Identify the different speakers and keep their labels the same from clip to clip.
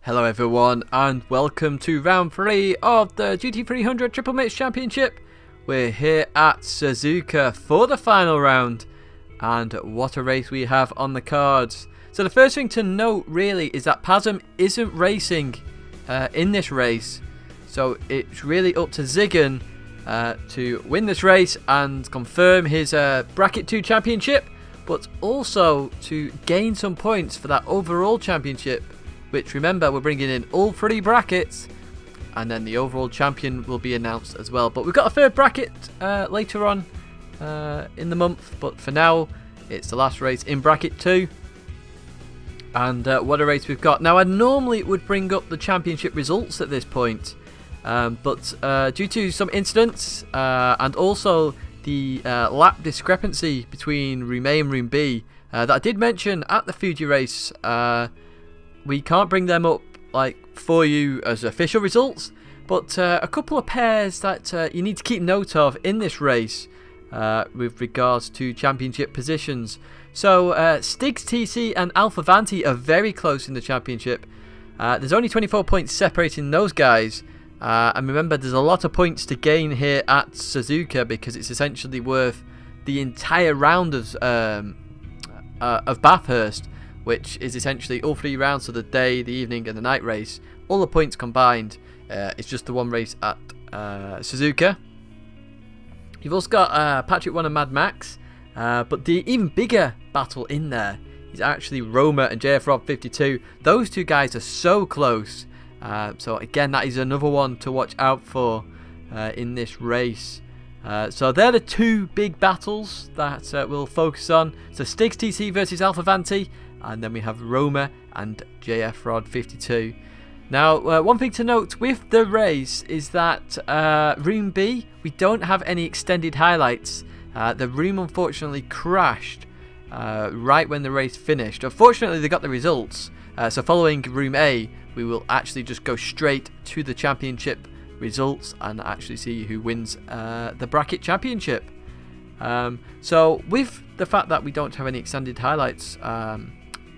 Speaker 1: Hello everyone and welcome to round 3 of the GT300 Triple Mix Championship. We're here at Suzuka for the final round, and what a race we have on the cards. So the first thing to note really is that Pasm isn't racing in this race, so it's really up to Ziggin to win this race and confirm his Bracket 2 championship, but also to gain some points for that overall championship, which, remember, we're bringing in all 3 brackets, and then the overall champion will be announced as well. But we've got a third bracket later on in the month, but for now it's the last race in bracket 2. And what a race we've got. Now, I normally would bring up the championship results at this point, but due to some incidents and also the lap discrepancy between Room A and Room B that I did mention at the Fuji race, we can't bring them up for you as official results, but a couple of pairs that you need to keep note of in this race with regards to championship positions. So Stigs TC and Alpha Vanti are very close in the championship. There's only 24 points separating those guys, and remember, there's a lot of points to gain here at Suzuka because it's essentially worth the entire round of Bathurst, which is essentially all 3 rounds, so the day, the evening and the night race. All the points combined, it's just the one race at Suzuka. You've also got Patrick 1 and Mad Max, but the even bigger battle in there is actually Roma and JF Rob 52. Those two guys are so close, so again, that is another one to watch out for in this race. So they're the 2 big battles that we'll focus on. So Stigs TC versus Alpha Vanti, and then we have Roma and JF Rod 52. Now, one thing to note with the race is that Room B, we don't have any extended highlights. The room unfortunately crashed right when the race finished. Unfortunately, they got the results. So following Room A, we will actually just go straight to the championship results and actually see who wins the bracket championship. So with the fact that we don't have any extended highlights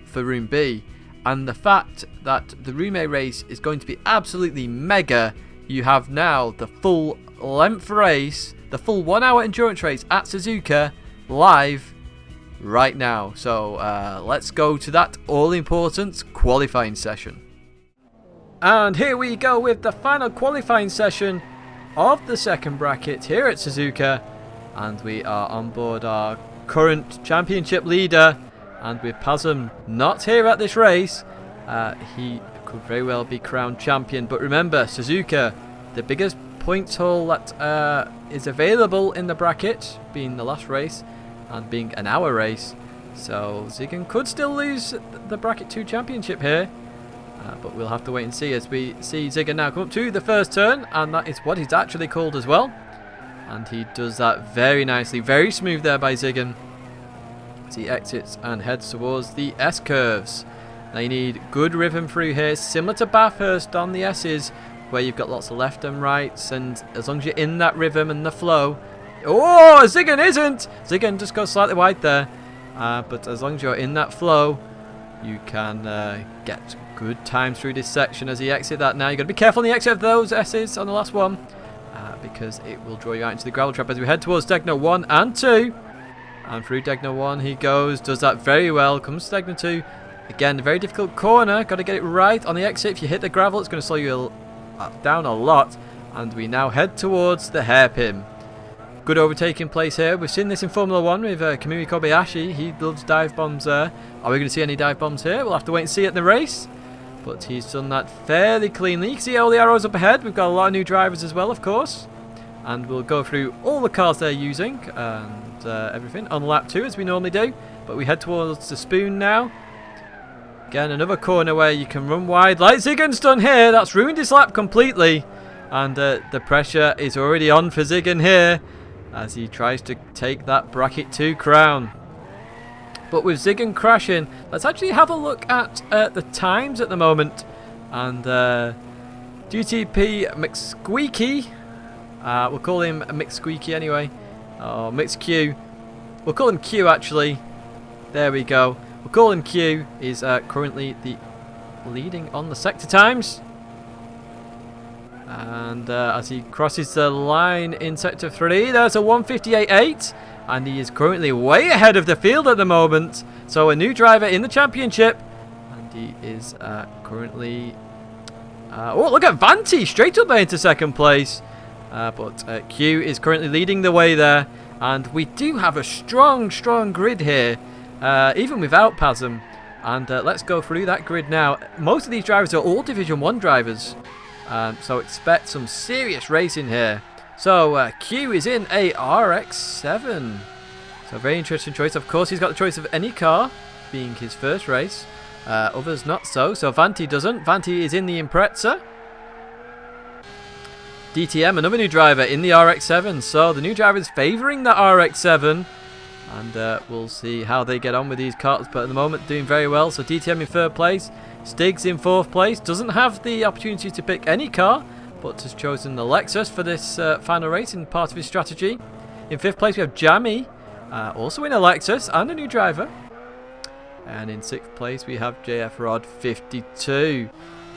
Speaker 1: for Room B, and the fact that the Room A race is going to be absolutely mega, you have now the full length race, the full 1 hour endurance race at Suzuka live right now. So let's go to that all important qualifying session. And here we go with the final qualifying session of the second bracket here at Suzuka, and we are on board our current championship leader. And with Pasm not here at this race, he could very well be crowned champion. But remember, Suzuka, the biggest points haul that is available in the bracket, being the last race and being an hour race. So Ziggin could still lose the bracket 2 championship here. But we'll have to wait and see as we see Ziggin now come up to the first turn. And that is what he's actually called as well. And he does that very nicely. Very smooth there by Ziggin. As he exits and heads towards the S-curves. Now you need good rhythm through here, similar to Bathurst on the S's, where you've got lots of left and rights, and as long as you're in that rhythm and the flow... Oh, Ziggin isn't! Ziggin just goes slightly wide there, but as long as you're in that flow, you can get good time through this section as he exits that. Now you've got to be careful on the exit of those S's on the last one, because it will draw you out into the gravel trap as we head towards Tidgney 1 and 2. And through Tidgney 1 he goes, does that very well, comes to Tidgney 2. Again, a very difficult corner, got to get it right on the exit. If you hit the gravel, it's going to slow you down a lot. And we now head towards the hairpin. Good overtaking place here. We've seen this in Formula 1 with Kamui Kobayashi. He loves dive bombs there. Are we going to see any dive bombs here? We'll have to wait and see it in the race. But he's done that fairly cleanly. You can see all the arrows up ahead. We've got a lot of new drivers as well, of course. And we'll go through all the cars they're using and everything on lap 2 as we normally do. But we head towards the spoon now. Again, another corner where you can run wide like Ziggin's done here. That's ruined his lap completely. And the pressure is already on for Ziggin here as he tries to take that bracket 2 crown. But with Ziggin crashing, let's actually have a look at the times at the moment. And GTP McSqueaky, we'll call him McSqueaky anyway, or MixQ. We'll call him Q actually. There we go. We'll call him Q. Is currently the leading on the sector times. And as he crosses the line in sector 3, there's a 1:58.8, and he is currently way ahead of the field at the moment. So a new driver in the championship, and he is currently... oh, look at Vanti straight up there into second place. But Q is currently leading the way there, and we do have a strong grid here, even without PASM. And let's go through that grid now. Most of these drivers are all Division 1 drivers. So expect some serious racing here. So Q is in a RX-7. So very interesting choice. Of course, he's got the choice of any car, being his first race. Others not so. So Vanti doesn't. Vanti is in the Impreza. DTM, another new driver in the RX-7. So the new driver is favouring the RX-7. And we'll see how they get on with these cars. But at the moment, doing very well. So DTM in third place. Stig's in fourth place, doesn't have the opportunity to pick any car, but has chosen the Lexus for this final race in part of his strategy. In fifth place we have Jammy, also in a Lexus and a new driver. And in sixth place we have JF Rod 52.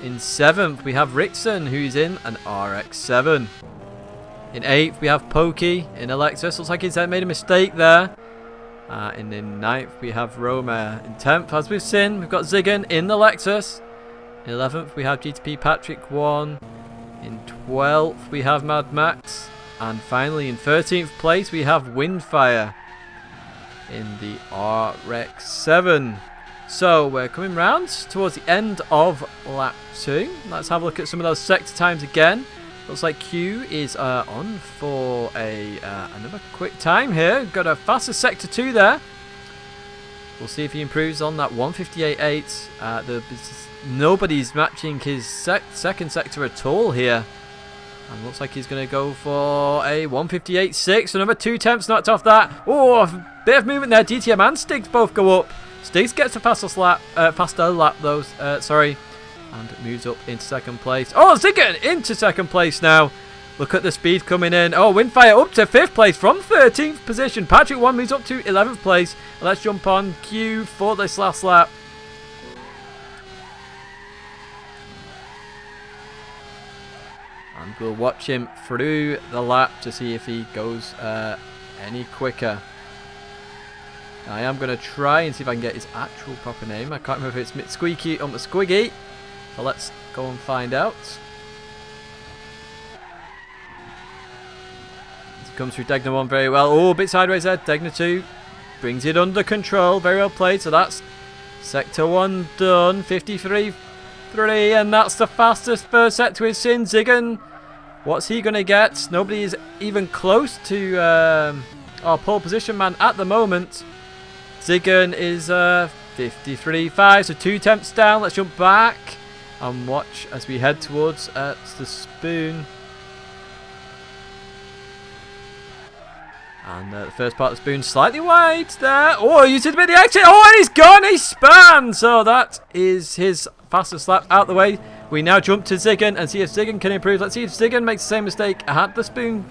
Speaker 1: In seventh we have Rickson, who's in an RX-7. In eighth we have Pokey in a Lexus, looks like he's made a mistake there. And in 9th we have Roma. In 10th, as we've seen, we've got Ziggin in the Lexus. In 11th we have GTP Patrick 1. In 12th we have Mad Max. And finally in 13th place we have Windfire in the RX-7. So we're coming round towards the end of lap 2. Let's have a look at some of those sector times again. Looks like Q is on for another quick time here. Got a faster sector 2 there. We'll see if he improves on that 1:58.8. Nobody's matching his second sector at all here. And looks like he's going to go for a 1:58.6. Another 2 tenths knocked off that. Oh, a bit of movement there. DTM and Stiggs both go up. Stiggs gets a faster lap though. Sorry. And moves up into second place. Oh, Ziggin into second place now. Look at the speed coming in. Oh, Windfire up to 5th place from 13th position. Patrick 1 moves up to 11th place. Let's jump on Q for this last lap. And we'll watch him through the lap to see if he goes any quicker. I am going to try and see if I can get his actual proper name. I can't remember if it's Mitsqueaky or Mitsquiggy. So let's go and find out. He comes through Tidgney 1 very well. Oh, a bit sideways there. Tidgney 2 brings it under control. Very well played. So that's sector 1 done. 53.3. And that's the fastest first sector we've seen. Ziggin, what's he going to get? Nobody is even close to our pole position man at the moment. Ziggin is 53.5. So 2 tenths down. Let's jump back and watch as we head towards the spoon. And the first part of the spoon slightly wide there. Oh, he used it a bit the exit. Oh, and he's gone. He spun. So that is his fastest lap out the way. We now jump to Ziggin and see if Ziggin can improve. Let's see if Ziggin makes the same mistake at the spoon.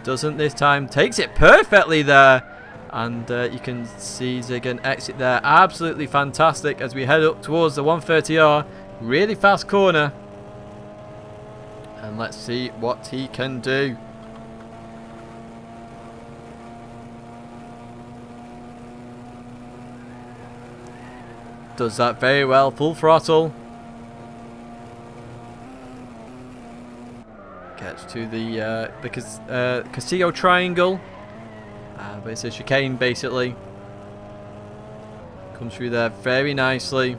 Speaker 1: Doesn't this time. Takes it perfectly there. And you can see Ziggin exit there. Absolutely fantastic as we head up towards the 130R. Really fast corner. And let's see what he can do. Does that very well. Full throttle. Gets to the Castillo triangle. But it's a chicane basically. Comes through there very nicely.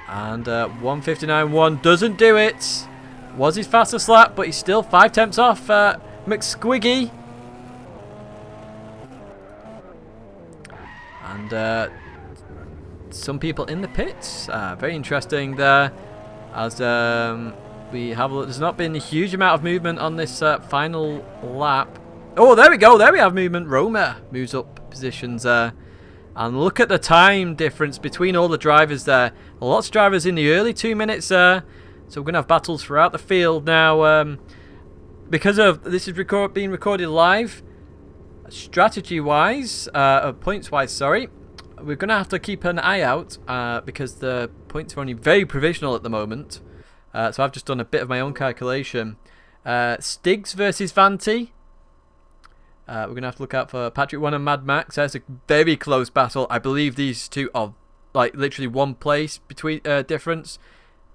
Speaker 1: And 1:59.1 doesn't do it. Was his fastest lap, but he's still 5 tenths off McSquiggy. And some people in the pits. Very interesting there. As we have a look, there's not been a huge amount of movement on this final lap. Oh, there we go. There we have movement. Roma moves up positions there. And look at the time difference between all the drivers there. Lots of drivers in the early 2 minutes there. So we're going to have battles throughout the field now. Because of this is being recorded live, strategy-wise, points-wise, sorry. we're going to have to keep an eye out because the points are only very provisional at the moment. So I've just done a bit of my own calculation. Stiggs versus Vanti. We're going to have to look out for Patrick 1 and Mad Max. That's a very close battle. I believe these two are like literally one place between difference.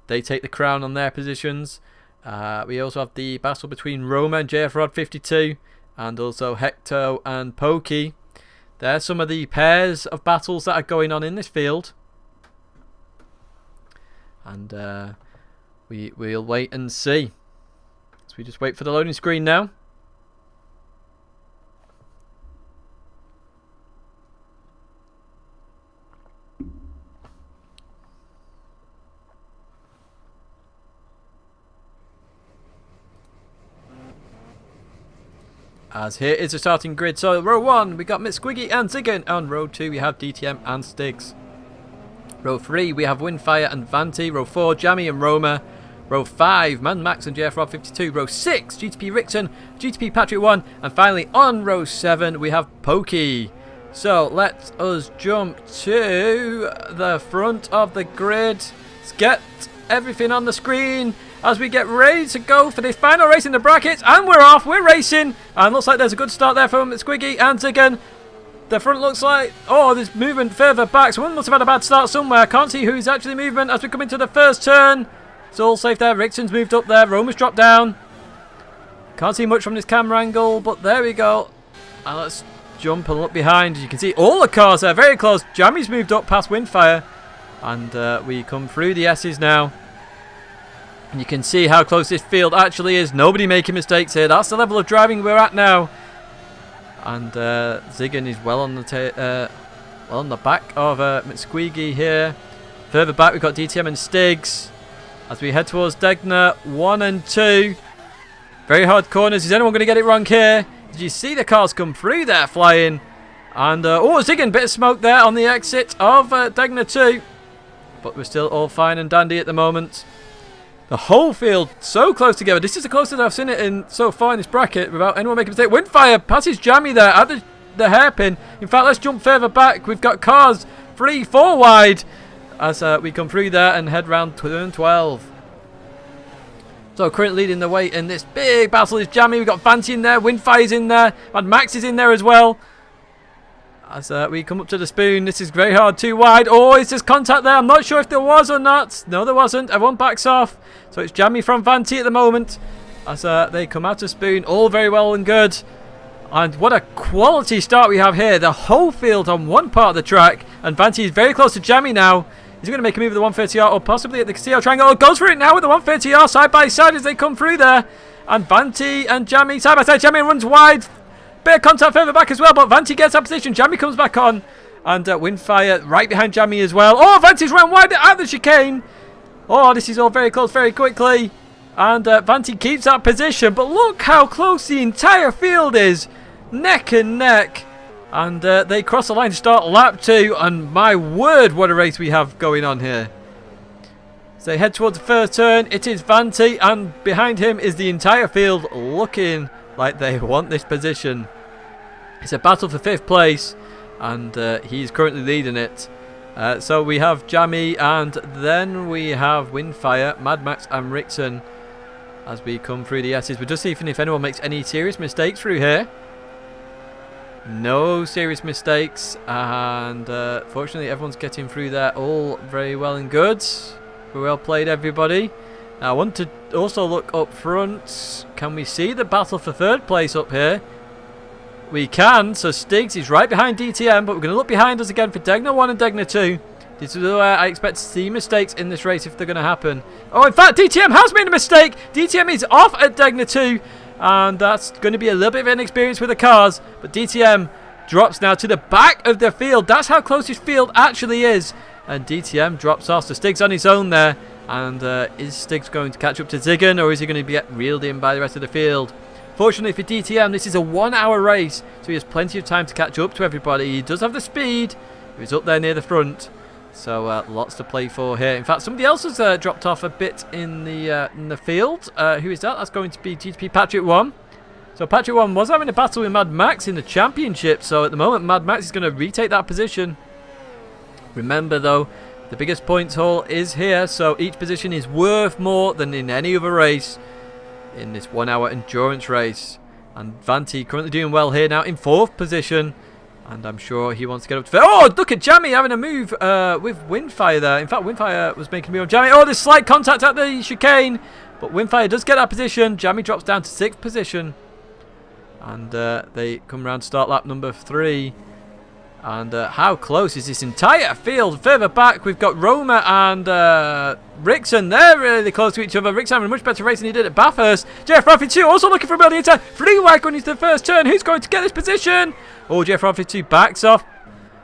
Speaker 1: They take the crown on their positions. We also have the battle between Roma and JF Rod 52, and also Hector and Pokey. There's some of the pairs of battles that are going on in this field. And we'll wait and see. So we just wait for the loading screen now. As here is the starting grid. So row 1 we got Miss Squiggy and Ziggin. On row 2 we have DTM and Stiggs. Row 3 we have Windfire and Vanti. Row 4 Jammy and Roma. Row 5 Man Max and JF Rob 52. Row 6 GTP Rickson, GTP Patrick 1, and finally on row 7 we have Pokey. So let us jump to the front of the grid. Let's get everything on the screen as we get ready to go for this final race in the brackets, and we're off, we're racing, and looks like there's a good start there from Squiggy and Ziggin. The front looks like, oh, there's movement further back, so one must have had a bad start somewhere. I can't see who's actually moving as we come into the first turn. It's all safe there. Rickson's moved up there, Roma's dropped down. Can't see much from this camera angle, but there we go. And let's jump and look behind. As you can see all the cars there, very close. Jammy's moved up past Windfire, and we come through the S's now. And you can see how close this field actually is. Nobody making mistakes here. That's the level of driving we're at now. And Ziggin is well on the back of McSqueagy here. Further back we've got DTM and Stiggs. As we head towards Tidgney 1 and 2. Very hard corners. Is anyone going to get it wrong here? Did you see the cars come through there flying? And oh, Ziggin, bit of smoke there on the exit of Tidgney 2. But we're still all fine and dandy at the moment. The whole field so close together. This is the closest I've seen it in so far in this bracket without anyone making a mistake. Windfire passes Jammy there at the hairpin. In fact, let's jump further back. We've got cars 3-4 wide as we come through there and head round turn 12. So currently leading the way in this big battle is Jammy. We've got Vanti in there. Windfire's in there. And Max is in there as well. As we come up to the spoon, this is very hard, too wide. Oh, is this contact there? I'm not sure if there was or not. No, there wasn't. Everyone backs off. So it's Jammy from Vanti at the moment. As they come out of spoon, all very well and good. And what a quality start we have here. The whole field on one part of the track. And Vanti is very close to Jammy now. Is he going to make a move with the 130R or possibly at the Castillo triangle? Oh, goes for it now with the 130R side by side as they come through there. And Vanti and Jammy side by side. Jammy runs wide. Bit of contact further back as well, but Vanti gets that position. Jammy comes back on, and Windfire right behind Jammy as well. Oh, Vanti's run wide at the chicane. Oh, this is all very close very quickly. And Vanti keeps that position, but look how close the entire field is. Neck and neck. And they cross the line to start lap 2, and my word, what a race we have going on here. So they head towards the first turn. It is Vanti, and behind him is the entire field looking like they want this position. It's a battle for 5th place, and he's currently leading it. So we have Jammy, and then we have Windfire, Mad Max, and Rickson as we come through the S's. We're just seeing if anyone makes any serious mistakes through here. No serious mistakes, and fortunately everyone's getting through there all very well and good. Well played, everybody. Now I want to also look up front. Can we see the battle for 3rd place up here? We can. So Stiggs is right behind DTM, but we're going to look behind us again for Tidgney 1 and Tidgney 2. This is where I expect to see mistakes in this race if they're going to happen. Oh, in fact, DTM has made a mistake. DTM is off at Tidgney 2, and that's going to be a little bit of inexperience with the cars. But DTM drops now to the back of the field. That's how close this field actually is. And DTM drops off. So Stiggs on his own there. And is Stiggs going to catch up to Ziggin, or is he going to get reeled in by the rest of the field? Fortunately for DTM, this is a 1-hour race, so he has plenty of time to catch up to everybody. He does have the speed. He's up there near the front, so lots to play for here. In fact, somebody else has dropped off a bit in the field. Who is that? That's going to be GTP Patrick 1. So Patrick 1 was having a battle with Mad Max in the championship, so at the moment Mad Max is going to retake that position. Remember though, the biggest points haul is here, so each position is worth more than in any other race in this 1 hour endurance race. And Vanti currently doing well here now in 4th position. And I'm sure he wants to get up to 5th. Oh, look at Jammy having a move with Windfire there. In fact, Windfire was making a move on Jammy. Oh, there's slight contact at the chicane. But Windfire does get that position. Jammy drops down to 6th position. And they come around to start lap number 3. And how close is this entire field? Further back, we've got Roma and Rickson. They're really close to each other. Rickson having a much better race than he did at Bathurst. Jeff Raffy 2 also looking for a bit on the inside. Free wag going into the first turn. Who's going to get this position? Oh, Jeff Raffy 2 backs off.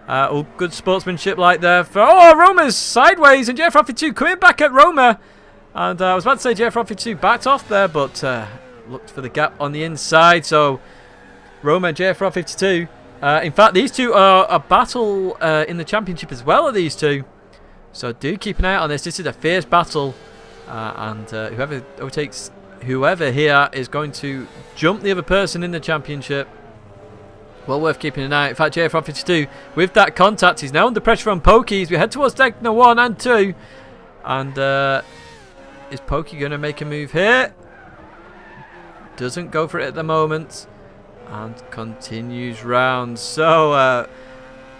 Speaker 1: Oh, good sportsmanship like there. Oh, Roma's sideways. And Jeff Raffy 2 coming back at Roma. And I was about to say Jeff Raffy 2 backed off there, but looked for the gap on the inside. So Roma and JFR 52. In fact, these two are a battle in the championship as well, are these two. So do keep an eye out on this. This is a fierce battle. And whoever overtakes whoever here is going to jump the other person in the championship. Well worth keeping an eye out. In fact, JFR 52, with that contact, he's now under pressure from Pokey as we head towards Tidgney 1 and 2. And is Pokey going to make a move here? Doesn't go for it at the moment. And continues round. So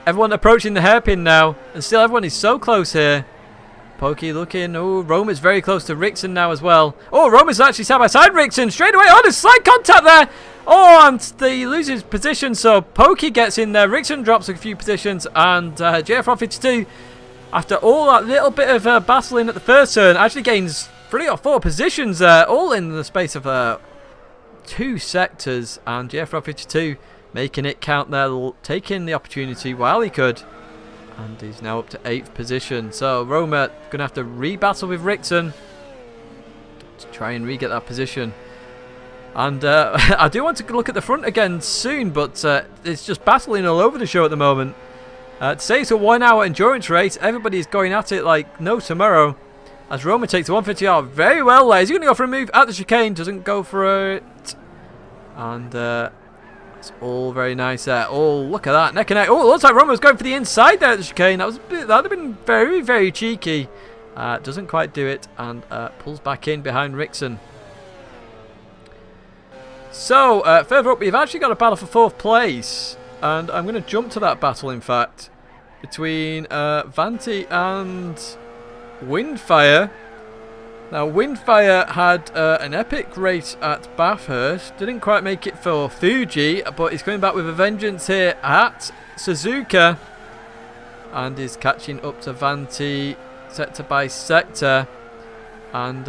Speaker 1: everyone approaching the hairpin now, and still everyone is so close here. Pokey looking. Oh, Roma's very close to Rickson now as well. Oh, Roma's actually side by side Rickson straight away. Oh, there's slight contact there. Oh, and he loses position, so Pokey gets in there. Rickson drops a few positions, and JFR 52, after all that little bit of battling at the first turn, actually gains 3 or 4 positions there, all in the space of 2 sectors, and JFR 52 making it count there, taking the opportunity while he could, and he's now up to 8th position. So Roma gonna have to re-battle with Rickson to try and re-get that position. And I do want to look at the front again soon, but it's just battling all over the show at the moment. To say it's a 1 hour endurance race, everybody's going at it like no tomorrow. As Roma takes the 150R very well there. Is he going to go for a move at the chicane? Doesn't go for it. And it's all very nice there. Oh, look at that. Neck and neck. Oh, it looks like Roma was going for the inside there at the chicane. That would have been very, very cheeky. Doesn't quite do it. And pulls back in behind Rickson. So, further up, we've actually got a battle for 4th place. And I'm going to jump to that battle, in fact, between Vanti and Windfire. Now, Windfire had an epic race at Bathurst. Didn't quite make it for Fuji, but he's coming back with a vengeance here at Suzuka. And is catching up to Vanti sector by sector. And,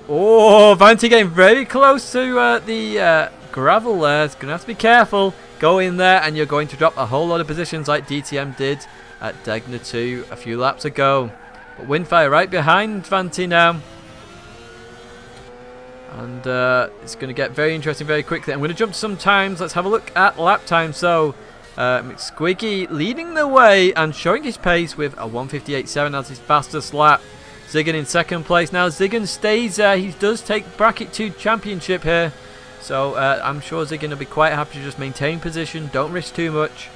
Speaker 1: Vanti getting very close to the gravel there. It's going to have to be careful. Go in there and you're going to drop a whole lot of positions like DTM did at Tidgney 2 a few laps ago. But Windfire right behind Vanti now. And it's going to get very interesting very quickly. I'm going to jump to some times. Let's have a look at lap time. So McSquiggy leading the way and showing his pace with a 1:58.7 as his fastest lap. Ziggin in 2nd place. Now Ziggin stays there. He does take bracket 2 championship here. So I'm sure Ziggin will be quite happy to just maintain position. Don't risk too much.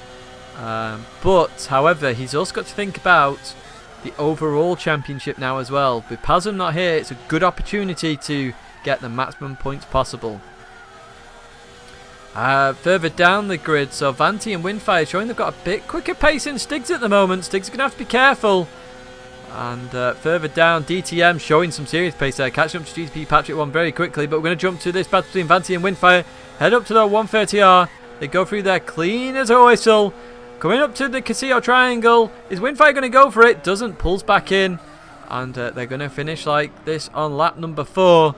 Speaker 1: But, however, he's also got to think about the overall championship now as well. With Pazum not here, it's a good opportunity to get the maximum points possible. Further down the grid, so Vanti and Windfire showing they've got a bit quicker pace in Stiggs at the moment. Stiggs are going to have to be careful. And further down, DTM showing some serious pace there, catching up to GTP Patrick 1 very quickly. But we're going to jump to this battle between Vanti and Windfire. Head up to the 130R. They go through there clean as a whistle. Coming up to the Casillo Triangle. Is Windfire going to go for it? Doesn't. Pulls back in. And they're going to finish like this on lap number 4.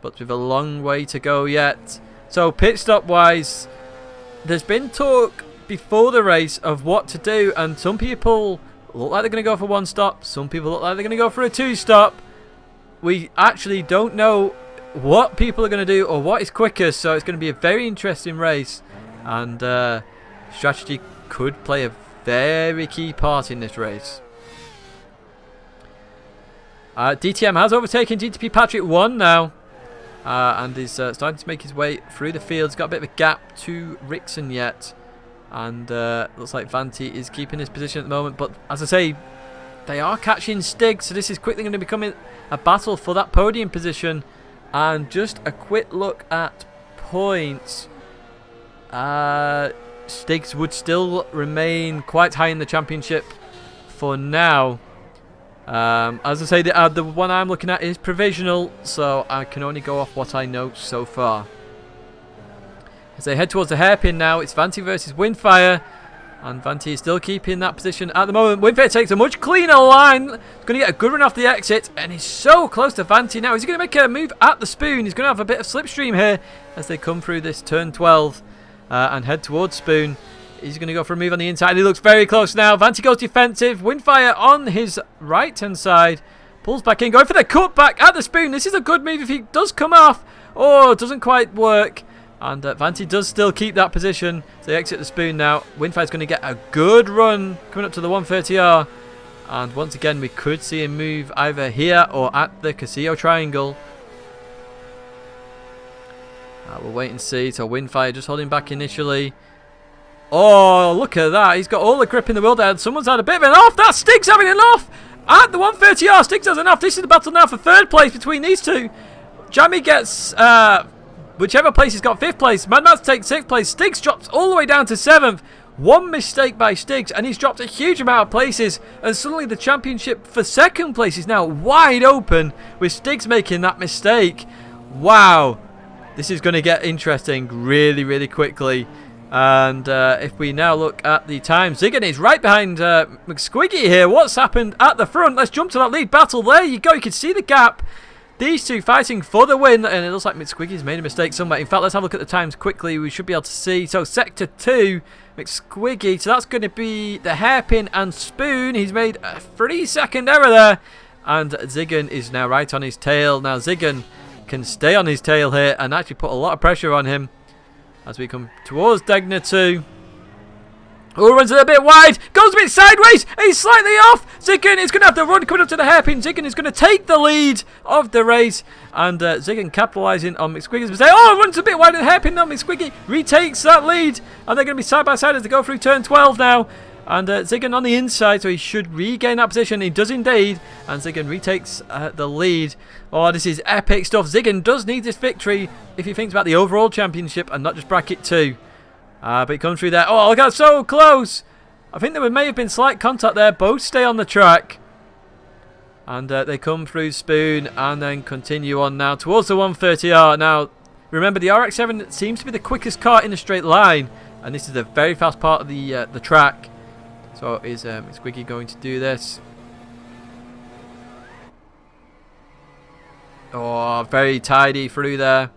Speaker 1: But with a long way to go yet. So pit stop wise, there's been talk before the race of what to do. And some people look like they're going to go for 1 stop. Some people look like they're going to go for a 2 stop. We actually don't know what people are going to do or what is quickest. So it's going to be a very interesting race. And strategy could play a very key part in this race. DTM has overtaken GTP Patrick 1 now. And is starting to make his way through the field. He's got a bit of a gap to Rickson yet. And looks like Vanti is keeping his position at the moment. But as I say, they are catching Stig, so this is quickly going to become a battle for that podium position. And just a quick look at points. Stigs would still remain quite high in the championship for now. As I say, the one I'm looking at is provisional, so I can only go off what I know so far. As they head towards the hairpin now, it's Vanti versus Windfire. And Vanti is still keeping that position at the moment. Windfire takes a much cleaner line. He's going to get a good run off the exit. And he's so close to Vanti now. Is he going to make a move at the spoon? He's going to have a bit of slipstream here as they come through this turn 12 and head towards spoon. He's going to go for a move on the inside. He looks very close now. Vanti goes defensive. Windfire on his right-hand side. Pulls back in. Going for the cutback at the spoon. This is a good move if he does come off. Oh, it doesn't quite work. And Vanti does still keep that position. So they exit the spoon now. Windfire's going to get a good run coming up to the 130R. And once again, we could see him move either here or at the Casillo triangle. We'll wait and see. So Windfire just holding back initially. Oh, look at that. He's got all the grip in the world there. Someone's had a bit of an off. That Stig's having an off at the 130R. Stig's has an off. This is the battle now for third place between these two. Jammy gets... whichever place he's got 5th place. Mad Max takes 6th place. Stiggs drops all the way down to 7th. One mistake by Stiggs and he's dropped a huge amount of places. And suddenly the championship for 2nd place is now wide open with Stiggs making that mistake. Wow. This is going to get interesting really, really quickly. And if we now look at the time, Ziggin is right behind McSquiggy here. What's happened at the front? Let's jump to that lead battle. There you go. You can see the gap. These two fighting for the win, and it looks like McSquiggy's made a mistake somewhere. In fact, let's have a look at the times quickly. We should be able to see. So, Sector 2, McSquiggy. So, that's going to be the hairpin and spoon. He's made a 3-second error there. And Ziggin is now right on his tail. Now, Ziggin can stay on his tail here and actually put a lot of pressure on him as we come towards Tidgney 2. Oh, runs a bit wide, goes a bit sideways, he's slightly off. Ziggin is going to have the run coming up to the hairpin. Ziggin is going to take the lead of the race. And Ziggin capitalising on McSquiggy's mistake. Oh, runs a bit wide of the hairpin now. McSquiggy retakes that lead. And they're going to be side by side as they go through turn 12 now. And Ziggin on the inside, so he should regain that position. He does indeed. And Ziggin retakes the lead. Oh, this is epic stuff. Ziggin does need this victory if he thinks about the overall championship and not just bracket 2. But he comes through there. Oh, look, that's so close. I think there may have been slight contact there. Both stay on the track. And they come through spoon and then continue on now towards the 130R. Now, remember, the RX-7 seems to be the quickest car in a straight line. And this is a very fast part of the track. So is Squiggy going to do this? Oh, very tidy through there.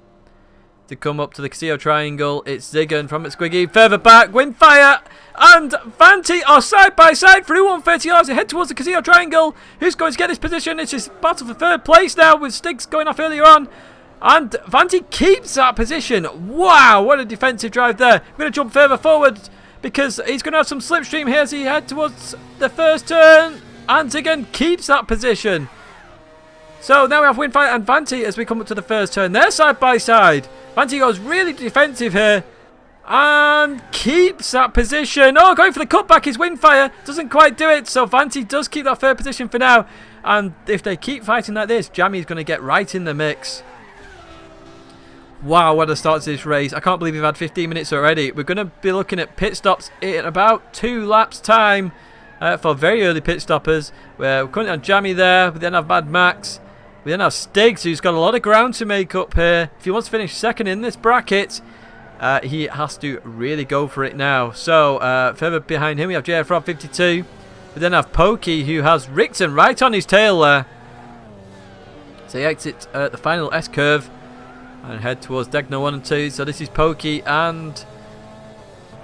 Speaker 1: To come up to the Casillo triangle, it's Ziggin from Squiggy. Further back, Windfire and Vanti are side by side through 130 yards. They head towards the Casillo triangle. Who's going to get this position? It's just battle for 3rd place now with Stiggs going off earlier on. And Vanti keeps that position. Wow, what a defensive drive there. We're going to jump further forward because he's going to have some slipstream here as he head towards the first turn. And Ziggin keeps that position. So now we have Windfire and Vanti as we come up to the first turn. They're side by side. Vanti goes really defensive here and keeps that position. Oh, going for the cutback is Windfire. Doesn't quite do it. So Vanti does keep that 3rd position for now. And if they keep fighting like this, Jammy is going to get right in the mix. Wow, what a start to this race. I can't believe we've had 15 minutes already. We're going to be looking at pit stops in about 2 laps time for very early pit stoppers. We're currently on Jammy there. We then have Mad Max. We then have Stiggs, who's got a lot of ground to make up here. If he wants to finish 2nd in this bracket, he has to really go for it now. So, further behind him, we have JF Rob 52. We then have Pokey, who has Rickson right on his tail there. So he exits the final S-curve and head towards Tidgney 1 and 2. So this is Pokey and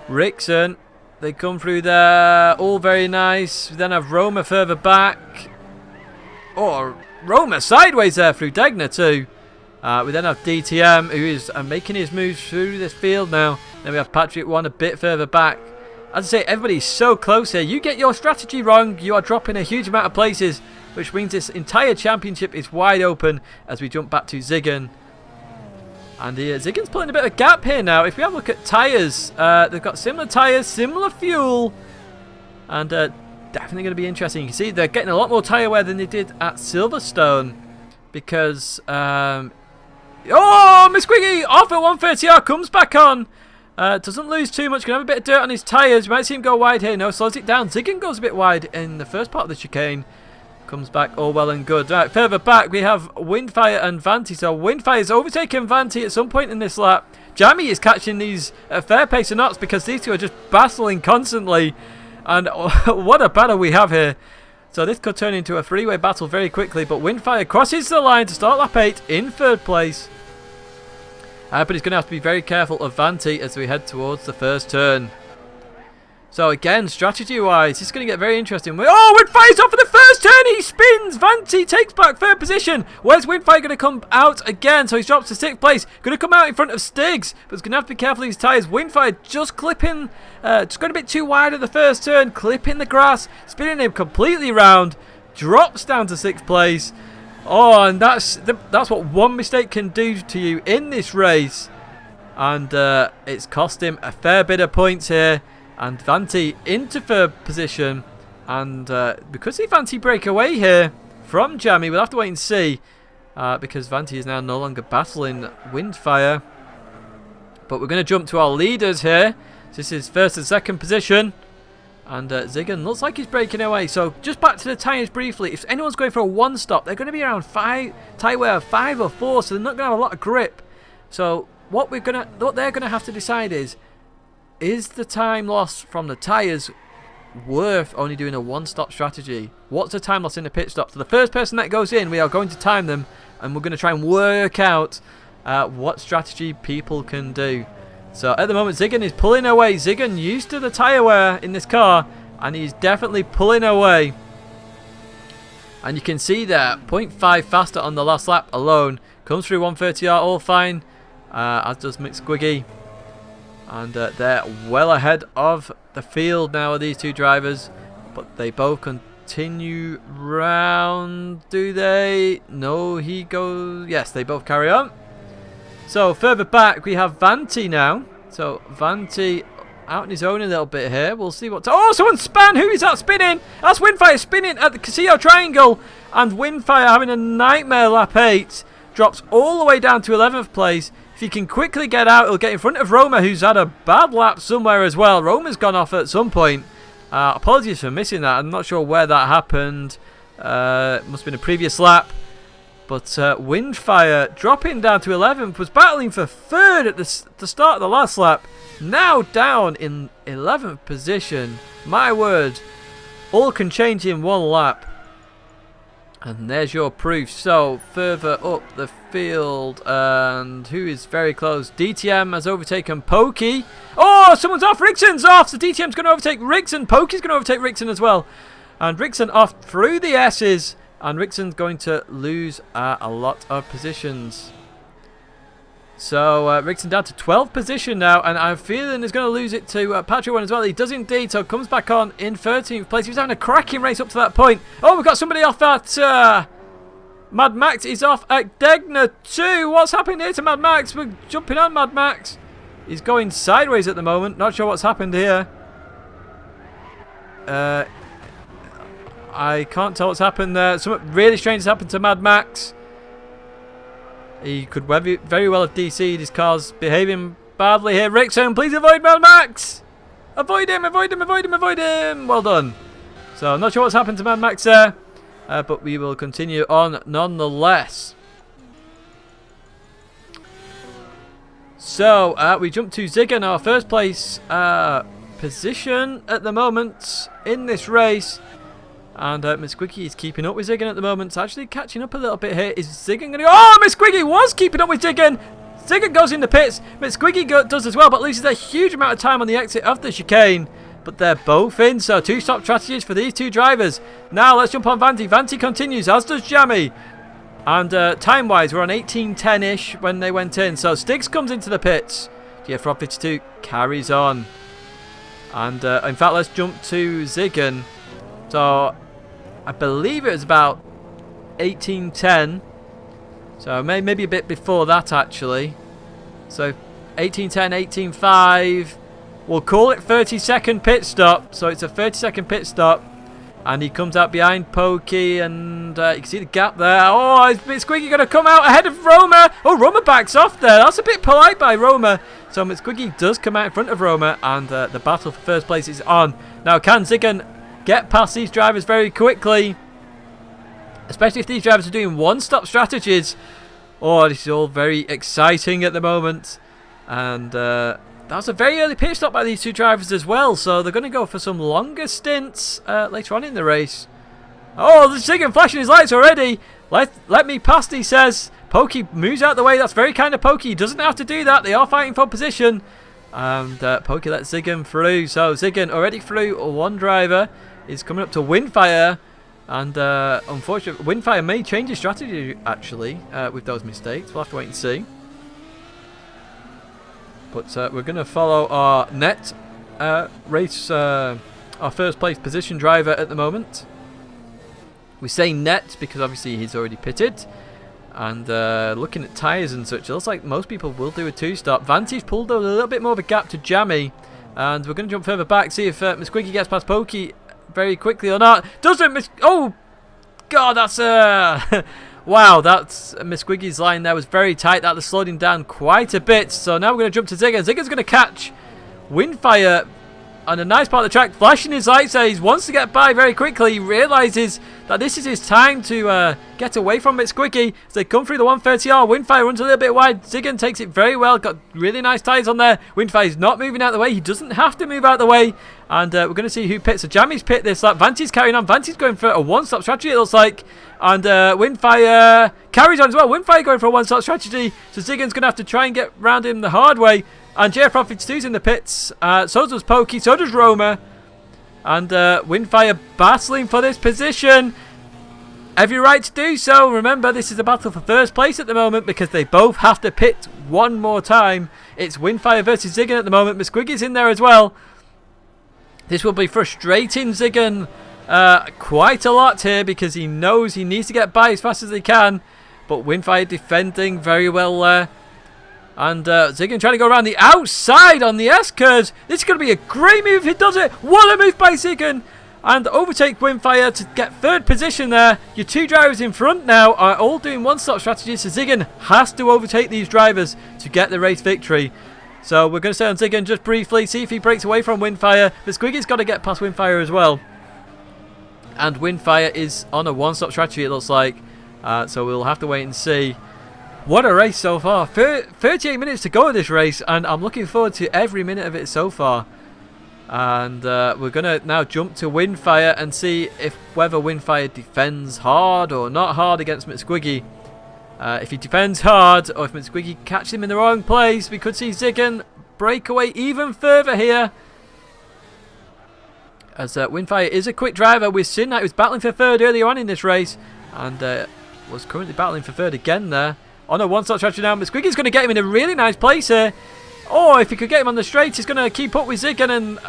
Speaker 1: Rickson. They come through there, all very nice. We then have Roma further back. Oh, Roma sideways there through Tidgney too. We then have DTM, who is making his moves through this field now. Then we have Patrick 1 a bit further back. As I say, everybody's so close here. You get your strategy wrong, you are dropping a huge amount of places, which means this entire championship is wide open as we jump back to Ziggin. And Ziggen's pulling a bit of a gap here now. If we have a look at tyres, they've got similar tyres, similar fuel, and definitely going to be interesting. You can see they're getting a lot more tyre wear than they did at Silverstone, because oh, Misquiggy off at 130R, comes back on. Doesn't lose too much, gonna have a bit of dirt on his tyres. You might see him go wide here. No, slows it down. Ziggen goes a bit wide in the first part of the chicane. Comes back all well and good. Right, further back we have Windfire and Vanti. So Windfire's overtaken Vanti at some point in this lap. Jammy is catching these at a fair pace of knots because these two are just battling constantly. And what a battle we have here. So this could turn into a three-way battle very quickly. But Windfire crosses the line to start lap 8 in 3rd place. But he's going to have to be very careful of Vanti as we head towards the first turn. So again, strategy-wise, this is going to get very interesting. Oh, Windfire's off for the first turn. He spins. Vanti takes back 3rd position. Where's Windfire going to come out again? So he drops to 6th place. Going to come out in front of Stiggs, but he's going to have to be careful of his tyres. Windfire just clipping, just going a bit too wide at the first turn, clipping the grass, spinning him completely round. Drops down to 6th place. Oh, and that's what one mistake can do to you in this race. And it's cost him a fair bit of points here. And Vanti into 3rd position. And because if Vanti break away here from Jammy, we'll have to wait and see. Because Vanti is now no longer battling Windfire. But we're going to jump to our leaders here. This is 1st and 2nd position. And Ziggen looks like he's breaking away. So just back to the tyres briefly. If anyone's going for a 1-stop, they're going to be around tyre wear 5 or 4. So they're not going to have a lot of grip. So what they're going to have to decide is the time loss from the tyres worth only doing a 1-stop strategy? What's the time loss in the pit stop? So the first person that goes in, we are going to time them, and we're going to try and work out what strategy people can do. So at the moment, Ziggen is pulling away. Ziggen used to the tyre wear in this car, and he's definitely pulling away. And you can see there, 0.5 faster on the last lap alone. Comes through 130R, all fine, as does McSquiggy. And they're well ahead of the field now of these two drivers. But they both continue round, do they? No, he goes... Yes, they both carry on. So further back we have Vanti now. So Vanti out on his own a little bit here. We'll see what... Oh, someone span! Who is that spinning? That's Windfire spinning at the Casino Triangle. And Windfire having a nightmare lap 8. Drops all the way down to 11th place. If he can quickly get out, he'll get in front of Roma, who's had a bad lap somewhere as well. Roma's gone off at some point. Apologies for missing that. I'm not sure where that happened. Must have been a previous lap. But Windfire dropping down to 11th, was battling for 3rd at the start of the last lap. Now down in 11th position. My word. All can change in one lap. And there's your proof. So further up the field, and who is very close? DTM has overtaken Pokey. Oh, someone's off. Rixon's off. So DTM's going to overtake Rixon. Pokey's going to overtake Rixon as well. And Rixon off through the S's. And Rixon's going to lose a lot of positions. So Rixon down to 12th position now, and I'm feeling he's going to lose it to Patrick one as well. He does indeed, so comes back on in 13th place. He was having a cracking race up to that point. Oh, we've got somebody off at Mad Max. Is off at Tidgney too. What's happened here to Mad Max? We're jumping on Mad Max. He's going sideways at the moment. Not sure what's happened here. I can't tell what's happened there. Something really strange has happened to Mad Max. He could very well have DC'd. His car's behaving badly here. Rixon, please avoid Mad Max. Avoid him, avoid him, avoid him, avoid him. Well done. So I'm not sure what's happened to Mad Max there. But we will continue on nonetheless. So we jump to Ziggen, our first place position at the moment in this race. And McSquiggy is keeping up with Ziggen at the moment. It's actually catching up a little bit here. Is Ziggen going to go? Oh, McSquiggy was keeping up with Ziggen. Ziggen goes in the pits. McSquiggy does as well, but loses a huge amount of time on the exit of the chicane. But they're both in, so 2-stop strategies for these two drivers. Now let's jump on Vanti. Vanti continues, as does Jammy. And time-wise, we're on 18:10-ish when they went in. So Stiggs comes into the pits. GF 52 carries on. And in fact, let's jump to Ziggen. So I believe it was about 18:10. So maybe a bit before that, actually. So 18.10, 18.5. We'll call it 30-second pit stop. So it's a 30-second pit stop. And he comes out behind Pokey, and you can see the gap there. Oh, is McSquiggy going to come out ahead of Roma? Oh, Roma backs off there. That's a bit polite by Roma. So McSquiggy does come out in front of Roma, and the battle for first place is on. Now, can Ziggin get past these drivers very quickly? Especially if these drivers are doing one-stop strategies. Oh, this is all very exciting at the moment. And that was a very early pit stop by these two drivers as well, so they're going to go for some longer stints later on in the race. Oh, the Ziggin flashing his lights already. Let me past, he says. Pokey moves out the way. That's very kind of Pokey. He doesn't have to do that. They are fighting for position. And Pokey lets Ziggin through. So Ziggin already through. One driver is coming up to Windfire. And unfortunately, Windfire may change his strategy, actually, with those mistakes. We'll have to wait and see. But we're going to follow our net race, our first place position driver at the moment. We say net because obviously he's already pitted. And looking at tyres and such, it looks like most people will do a two-stop. Vanti's pulled a little bit more of a gap to Jammy. And we're going to jump further back, see if McSquiggy gets past Pokey very quickly or not. Doesn't oh, God, that's... Wow, that's McSquiggy's line there was very tight. That has slowed him down quite a bit. So now we're going to jump to Ziggin. Ziggin's going to catch Windfire on a nice part of the track, flashing his lights there. He wants to get by very quickly. He realises that this is his time to get away from McSquiggy. As they come through the 130R, Windfire runs a little bit wide. Ziggin takes it very well. Got really nice tyres on there. Windfire's not moving out of the way. He doesn't have to move out of the way. And we're going to see who pits. So Jammy's pit this lap. Vanti's carrying on. Vanti's going for a one-stop strategy, it looks like. And Windfire carries on as well. Windfire going for a one-stop strategy. So Ziggin's going to have to try and get round him the hard way. And JF Profits 2's in the pits. So does Pokey. So does Roma. And Windfire battling for this position. Every right to do so. Remember, this is a battle for first place at the moment because they both have to pit one more time. It's Windfire versus Ziggin at the moment. McSquiggy's in there as well. This will be frustrating Ziggin quite a lot here because he knows he needs to get by as fast as he can. But Windfire defending very well there. And Ziggin trying to go around the outside on the S-curves. This is going to be a great move if he does it. What a move by Ziggin. And overtake Windfire to get third position there. Your two drivers in front now are all doing one-stop strategies. So Ziggin has to overtake these drivers to get the race victory. So we're going to stay on Ziggin just briefly. See if he breaks away from Windfire. But Squiggy's got to get past Windfire as well. And Windfire is on a one-stop strategy, it looks like. So we'll have to wait and see. What a race so far. 38 minutes to go of this race. And I'm looking forward to every minute of it so far. And we're going to now jump to Windfire and see whether Windfire defends hard or not hard against McSquiggy. If he defends hard or if McSquiggy catches him in the wrong place, we could see Ziggin break away even further here. As Windfire is a quick driver. We've seen that he was battling for third earlier on in this race. And was currently battling for third again there. On a one-stop strategy now. McSquiggy's going to get him in a really nice place here. Oh, if he could get him on the straight, he's going to keep up with Ziggin and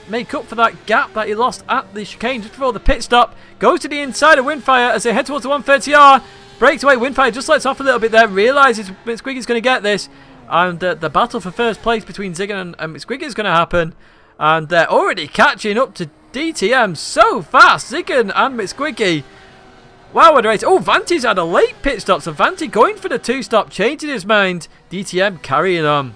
Speaker 1: make up for that gap that he lost at the chicane just before the pit stop. Goes to the inside of Windfire as they head towards the 130R. Breaks away. Windfire just lets off a little bit there. Realises McSquiggy's going to get this. And the battle for first place between Ziggin and McSquiggy is going to happen. And they're already catching up to DTM so fast. Ziggin and McSquiggy. Wow, what a race. Oh, Vanti's had a late pit stop. So Vanti going for the two-stop, changing his mind. DTM carrying on.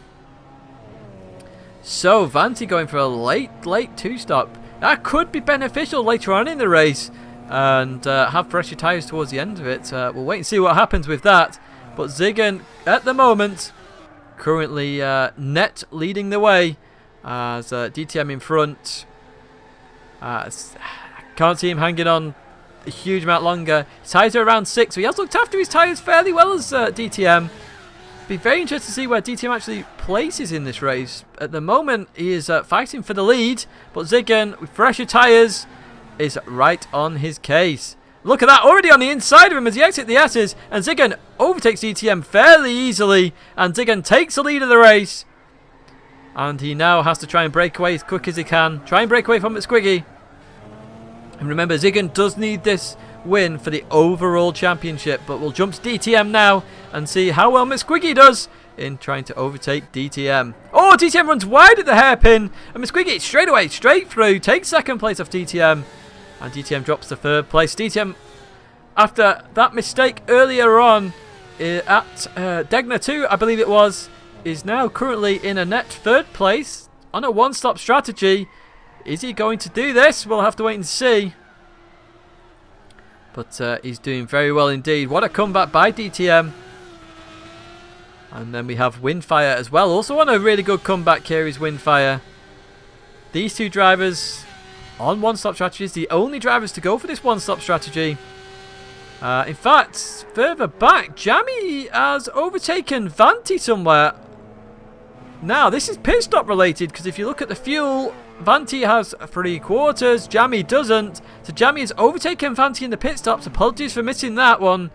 Speaker 1: So Vanti going for a late two-stop. That could be beneficial later on in the race. And have fresher tyres towards the end of it. We'll wait and see what happens with that. But Ziggin, at the moment, currently net leading the way. As DTM in front. Can't see him hanging on a huge amount longer. His tyres are around 6, so he has looked after his tyres fairly well as DTM. Be very interested to see where DTM actually places in this race. At the moment, he is fighting for the lead, but Ziggin, with fresher tyres, is right on his case. Look at that, already on the inside of him as he exits the S's, and Ziggin overtakes DTM fairly easily, and Ziggin takes the lead of the race. And he now has to try and break away as quick as he can. Try and break away from McSquiggy. And remember, Ziggin does need this win for the overall championship. But we'll jump to DTM now and see how well McSquiggy does in trying to overtake DTM. Oh, DTM runs wide at the hairpin, and McSquiggy straight through, takes second place off DTM, and DTM drops to third place. DTM, after that mistake earlier on at Tidgney 2, I believe it was, is now currently in a net third place on a one-stop strategy. Is he going to do this? We'll have to wait and see. But he's doing very well indeed. What a comeback by DTM. And then we have Windfire as well. Also on a really good comeback here is Windfire. These two drivers on one-stop strategies. The only drivers to go for this one-stop strategy. In fact, further back, Jammy has overtaken Vanti somewhere. Now, this is pit stop related, because if you look at the fuel, Vanti has 3/4, Jammy doesn't. So Jammy has overtaken Vanti in the pit stops. Apologies for missing that one.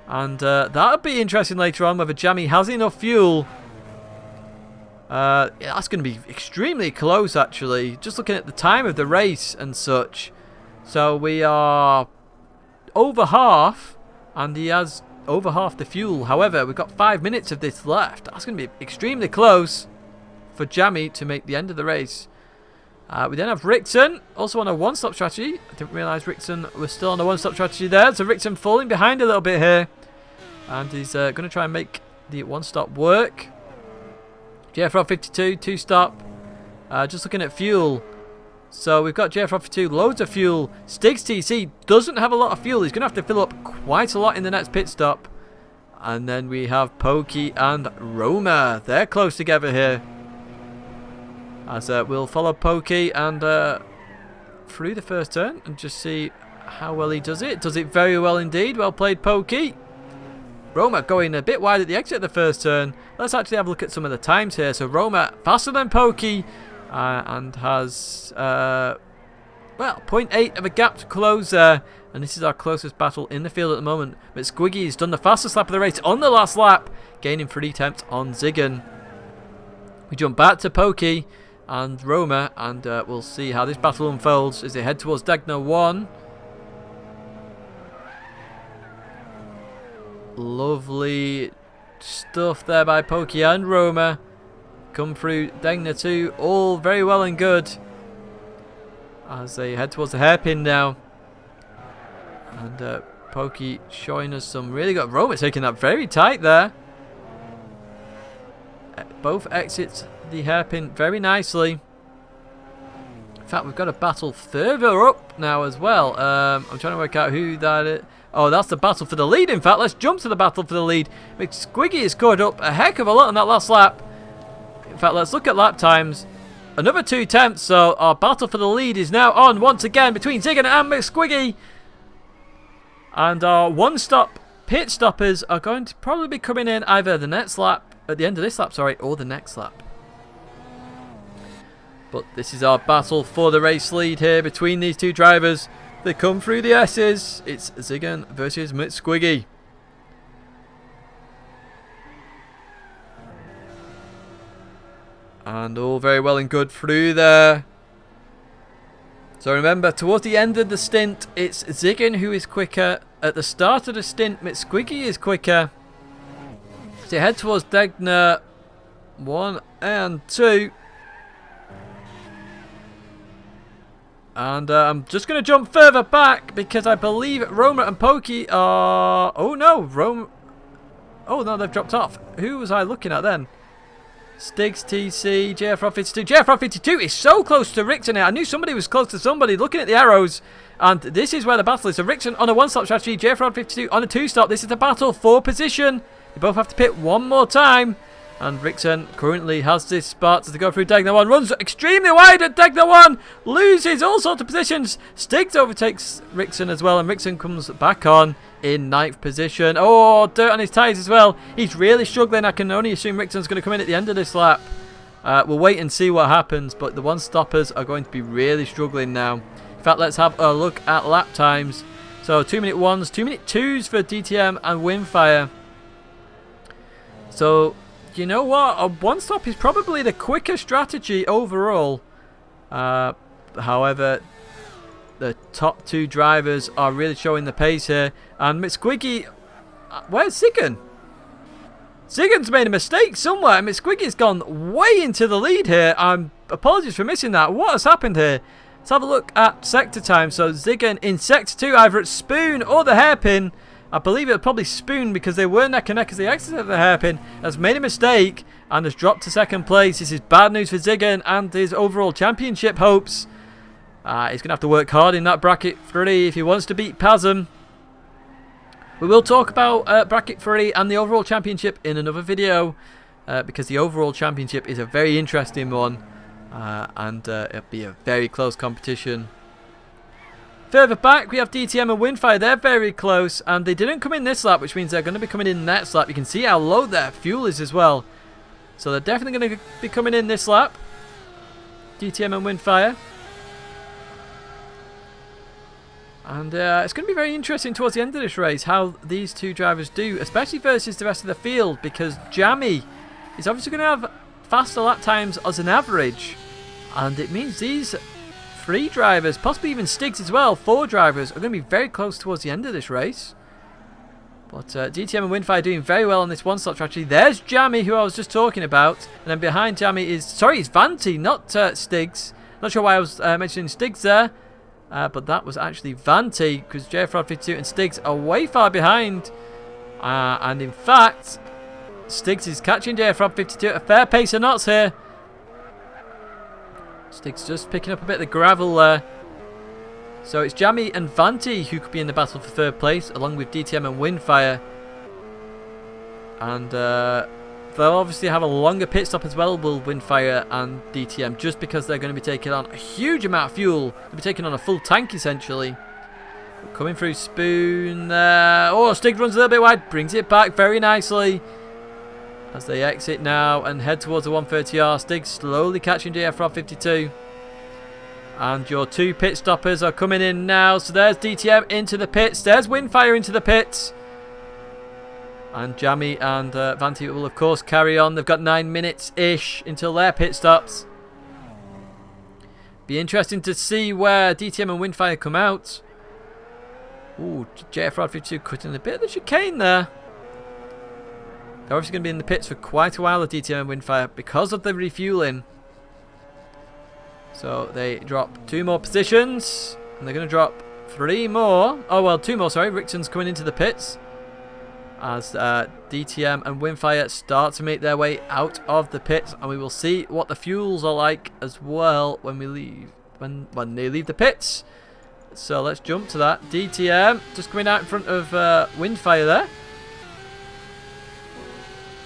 Speaker 1: And that'll be interesting later on, whether Jammy has enough fuel. Yeah, that's going to be extremely close, actually. Just looking at the time of the race and such. So we are over half, and he has over half the fuel. However, we've got 5 minutes of this left. That's going to be extremely close for Jammy to make the end of the race. We then have Rickson, also on a one-stop strategy. I didn't realise Rickson was still on a one-stop strategy there. So Rickson falling behind a little bit here. And he's going to try and make the one-stop work. JFR 52, two-stop. Just looking at fuel. So we've got JFR 52, loads of fuel. Stiggs TC doesn't have a lot of fuel. He's going to have to fill up quite a lot in the next pit stop. And then we have Pokey and Roma. They're close together here. As we'll follow Pokey and through the first turn and just see how well he does it. Does it very well indeed. Well played, Pokey. Roma going a bit wide at the exit of the first turn. Let's actually have a look at some of the times here. So Roma faster than Pokey and has, well, 0.8 of a gap to close there. And this is our closest battle in the field at the moment. But Squiggy's done the fastest lap of the race on the last lap, gaining 3 attempts on Ziggin. We jump back to Pokey and Roma, and we'll see how this battle unfolds as they head towards Tidgney 1. Lovely stuff there by Pokey and Roma. Come through Tidgney 2, all very well and good as they head towards the hairpin now. And Pokey showing us some really good. Roma taking that very tight there. Both exits the hairpin very nicely. In fact, we've got a battle further up now as well. I'm trying to work out who that is. Oh, that's the battle for the lead. In fact, let's jump to the battle for the lead. McSquiggy has scored up a heck of a lot on that last lap. In fact, let's look at lap times. Another 2 attempts, so our battle for the lead is now on once again between Ziggin and McSquiggy. And our one-stop pit stoppers are going to probably be coming in either the next lap, at the end of this lap, sorry, or the next lap. But this is our battle for the race lead here between these two drivers. They come through the S's. It's Ziggin versus McSquiggy. And all very well and good through there. So remember, towards the end of the stint, it's Ziggin who is quicker. At the start of the stint, McSquiggy is quicker. So head towards Tidgney 1 and 2. And I'm just going to jump further back because I believe Roma and Pokey are... Oh no, Roma... Oh no, they've dropped off. Who was I looking at then? Stiggs TC, JFR 52. JFR 52 is so close to Rickson here. I knew somebody was close to somebody looking at the arrows. And this is where the battle is. So Rickson on a one-stop strategy, JFR 52 on a two-stop. This is the battle for position. They both have to pit one more time. And Rickson currently has this spot to go through Tidgney 1. Runs extremely wide at Tidgney 1. Loses all sorts of positions. Stiggs overtakes Rickson as well. And Rickson comes back on in 9th position. Oh, dirt on his tyres as well. He's really struggling. I can only assume Rickson's going to come in at the end of this lap. We'll wait and see what happens. But the one-stoppers are going to be really struggling now. In fact, let's have a look at lap times. So 2-minute 1s, 2-minute 2s for DTM and Windfire. So... you know what? A one-stop is probably the quicker strategy overall. However, the top two drivers are really showing the pace here. And McSquiggy, where's Ziggin? Ziggin's made a mistake somewhere. McSquiggy's gone way into the lead here. Apologies for missing that. What has happened here? Let's have a look at sector time. So Ziggin in sector 2, either at Spoon or the hairpin. I believe it'll probably Spoon because they were neck and neck as they exited the hairpin. Has made a mistake and has dropped to second place. This is bad news for Ziggin and his overall championship hopes. He's going to have to work hard in that bracket 3 if he wants to beat Pazum. We will talk about bracket 3 and the overall championship in another video because the overall championship is a very interesting one and it'll be a very close competition. Further back we have DTM and Windfire. They're very close and they didn't come in this lap, which means they're going to be coming in next lap. You can see how low their fuel is as well. So they're definitely going to be coming in this lap. DTM and Windfire. And it's going to be very interesting towards the end of this race how these two drivers do, especially versus the rest of the field, because Jammy is obviously going to have faster lap times as an average. And it means these 3 drivers, possibly even Stiggs as well, 4 drivers, are going to be very close towards the end of this race. But DTM and Windfire doing very well on this one slot strategy. There's Jammy, who I was just talking about. And then behind Jammy is, sorry, it's Vanti, not Stiggs. Not sure why I was mentioning Stiggs there. But that was actually Vanti, because JFRod52 and Stiggs are way far behind. And in fact, Stiggs is catching JFRod52 at a fair pace of knots here. Stiggs just picking up a bit of the gravel there. So it's Jammy and Vanti who could be in the battle for 3rd place, along with DTM and Windfire. And they'll obviously have a longer pit stop as well, will Windfire and DTM, just because they're going to be taking on a huge amount of fuel. They'll be taking on a full tank essentially. Coming through Spoon there. Oh, Stiggs runs a little bit wide, brings it back very nicely. As they exit now and head towards the 130R. Stiggs slowly catching JFRod52. And your 2 pit stoppers are coming in now. So there's DTM into the pits. There's Windfire into the pits. And Jammy and Vanti will of course carry on. They've got 9 minutes-ish until their pit stops. Be interesting to see where DTM and Windfire come out. Ooh, JFRod52 cutting a bit of the chicane there. They're obviously going to be in the pits for quite a while, the DTM and Windfire, because of the refueling. So they drop 2 more positions. And they're going to drop 3 more. Oh, well, 2 more, sorry. Rickton's coming into the pits. As DTM and Windfire start to make their way out of the pits. And we will see what the fuels are like as well when we leave. When they leave the pits. So let's jump to that. DTM just coming out in front of Windfire there.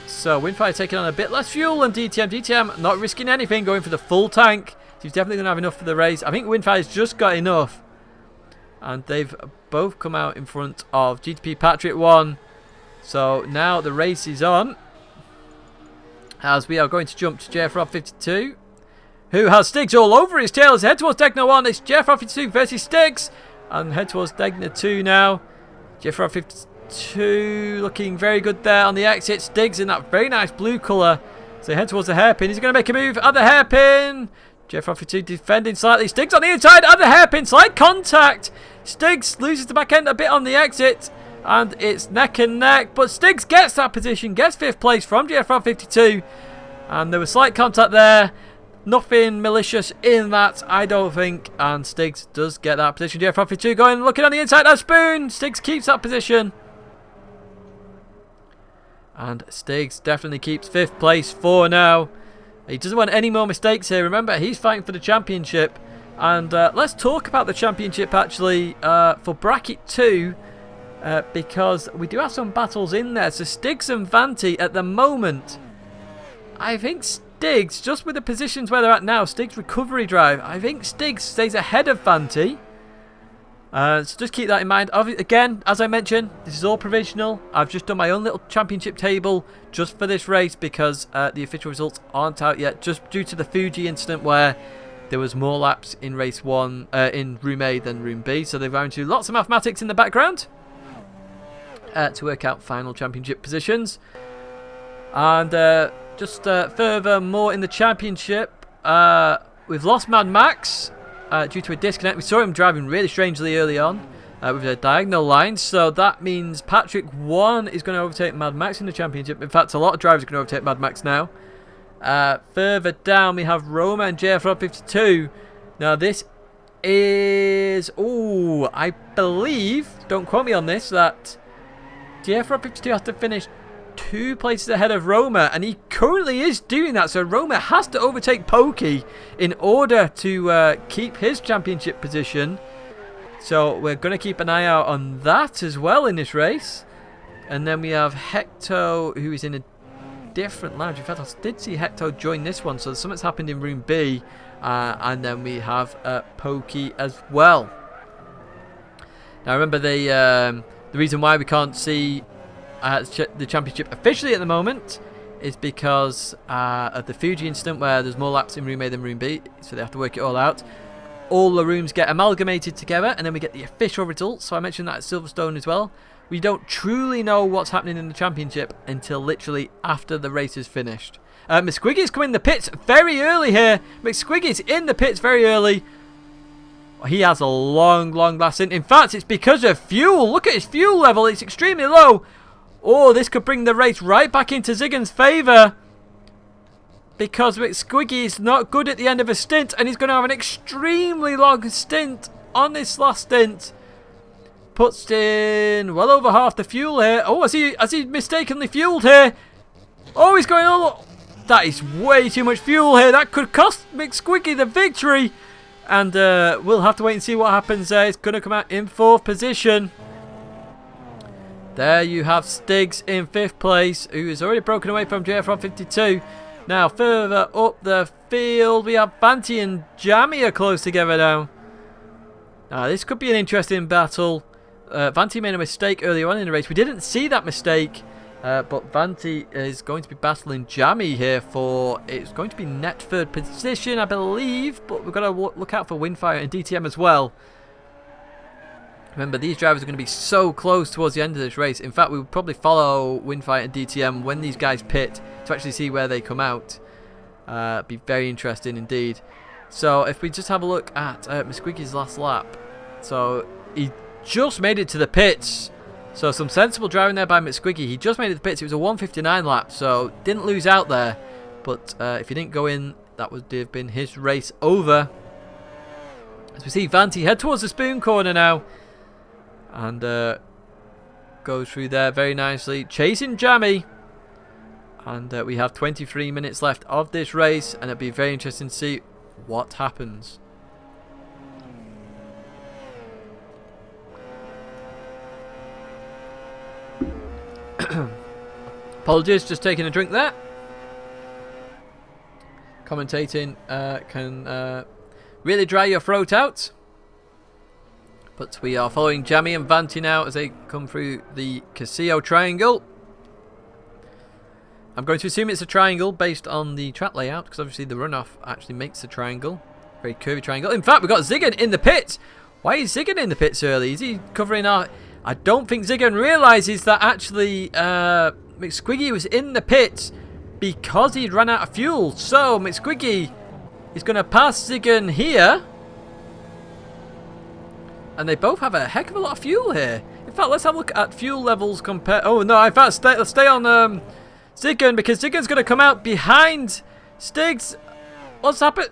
Speaker 1: So Windfire taking on a bit less fuel than DTM. DTM not risking anything, going for the full tank. So he's definitely going to have enough for the race. I think Windfire's just got enough. And they've both come out in front of GTP Patrick 1. So now the race is on. As we are going to jump to JFRod52. Who has Stiggs all over his tail as he head towards Degner 1. It's JFRod52 versus Stiggs. And head towards Degner 2 now. JFRod52 looking very good there on the exit. Stiggs in that very nice blue colour. So head towards the hairpin. He's going to make a move at the hairpin. JFRod52 defending slightly. Stiggs on the inside at the hairpin. Slight contact. Stiggs loses the back end a bit on the exit. And it's neck and neck. But Stiggs gets that position. Gets 5th place from JFRod52. And there was slight contact there. Nothing malicious in that, I don't think. And Stiggs does get that position. JFRod52 going, looking on the inside of Spoon. Stiggs keeps that position. And Stiggs definitely keeps 5th place for now. He doesn't want any more mistakes here. Remember, he's fighting for the championship. And let's talk about the championship actually for bracket 2. Because we do have some battles in there. So Stiggs and Vanti at the moment. I think Stiggs, just with the positions where they're at now, Stiggs recovery drive, I think Stiggs stays ahead of Vanti. So just keep that in mind. Again, as I mentioned, this is all provisional. I've just done my own little championship table just for this race because the official results aren't out yet, just due to the Fuji incident where there was more laps in race 1 in room A than room B. So they're going to do lots of mathematics in the background to work out final championship positions. And just further more in the championship, we've lost Mad Max. due to a disconnect. We saw him driving really strangely early on with a diagonal line. So that means Patrick 1 is going to overtake Mad Max in the championship. In fact, a lot of drivers are going to overtake Mad Max now. Further down, we have Roma and JFR 52. Now, this is... Oh, I believe, don't quote me on this, that JFR 52 has to finish 2 places ahead of Roma, and he currently is doing that. So Roma has to overtake Pokey in order to keep his championship position. So we're going to keep an eye out on that as well in this race. And then we have Hector, who is in a different lounge. In fact, I did see Hector join this one, so something's happened in room B. And then we have Pokey as well. Now remember, the reason why we can't see the championship officially at the moment is because of the Fuji incident, where there's more laps in room A than room B, so they have to work it all out. All the rooms get amalgamated together, and then we get the official results. So I mentioned that at Silverstone as well. We don't truly know what's happening in the championship until literally after the race is finished. McSquiggy's coming in the pits very early here. McSquiggy's in the pits very early. He has a long last in. In fact, it's because of fuel. Look at his fuel level. It's extremely low. Oh, this could bring the race right back into Ziggen's favour, because McSquiggy is not good at the end of a stint, and he's going to have an extremely long stint on this last stint. Puts in well over half the fuel here. Oh, has he mistakenly fueled here? Oh, he's going all... That is way too much fuel here. That could cost McSquiggy the victory. And we'll have to wait and see what happens there. It's going to come out in 4th position. There you have Stiggs in 5th place, who is already broken away from JFR 52. Now, further up the field, we have Banty and Jammy are close together now. Now, this could be an interesting battle. Vanti made a mistake earlier on in the race. We didn't see that mistake, but Vanti is going to be battling Jammy here for... It's going to be net 3rd position, I believe, but we've got to look out for Windfire and DTM as well. Remember, these drivers are going to be so close towards the end of this race. In fact, we will probably follow Windfire and DTM when these guys pit to actually see where they come out. Be very interesting indeed. So if we just have a look at McSquiggy's last lap. So he just made it to the pits. So some sensible driving there by McSquiggy. He just made it to the pits. It was a 1:59 lap, so didn't lose out there. But if he didn't go in, that would have been his race over. As we see Vanti head towards the spoon corner now. And goes through there very nicely, chasing Jammy. And we have 23 minutes left of this race, and it'll be very interesting to see what happens. Apologies, just taking a drink there. Commentating can really dry your throat out. But we are following Jammy and Vanti now as they come through the Casillo triangle. I'm going to assume it's a triangle based on the track layout, because obviously the runoff actually makes a triangle. Very curvy triangle. In fact, we've got Ziggen in the pits. Why is Ziggen in the pits early? Is he covering our... I don't think Ziggen realises that actually McSquiggy was in the pits because he'd run out of fuel. So McSquiggy is going to pass Ziggen here. And they both have a heck of a lot of fuel here. In fact, let's have a look at fuel levels compared... Oh, no, in fact, let's stay on Ziggen, because Ziggen's going to come out behind Stiggs. What's happened?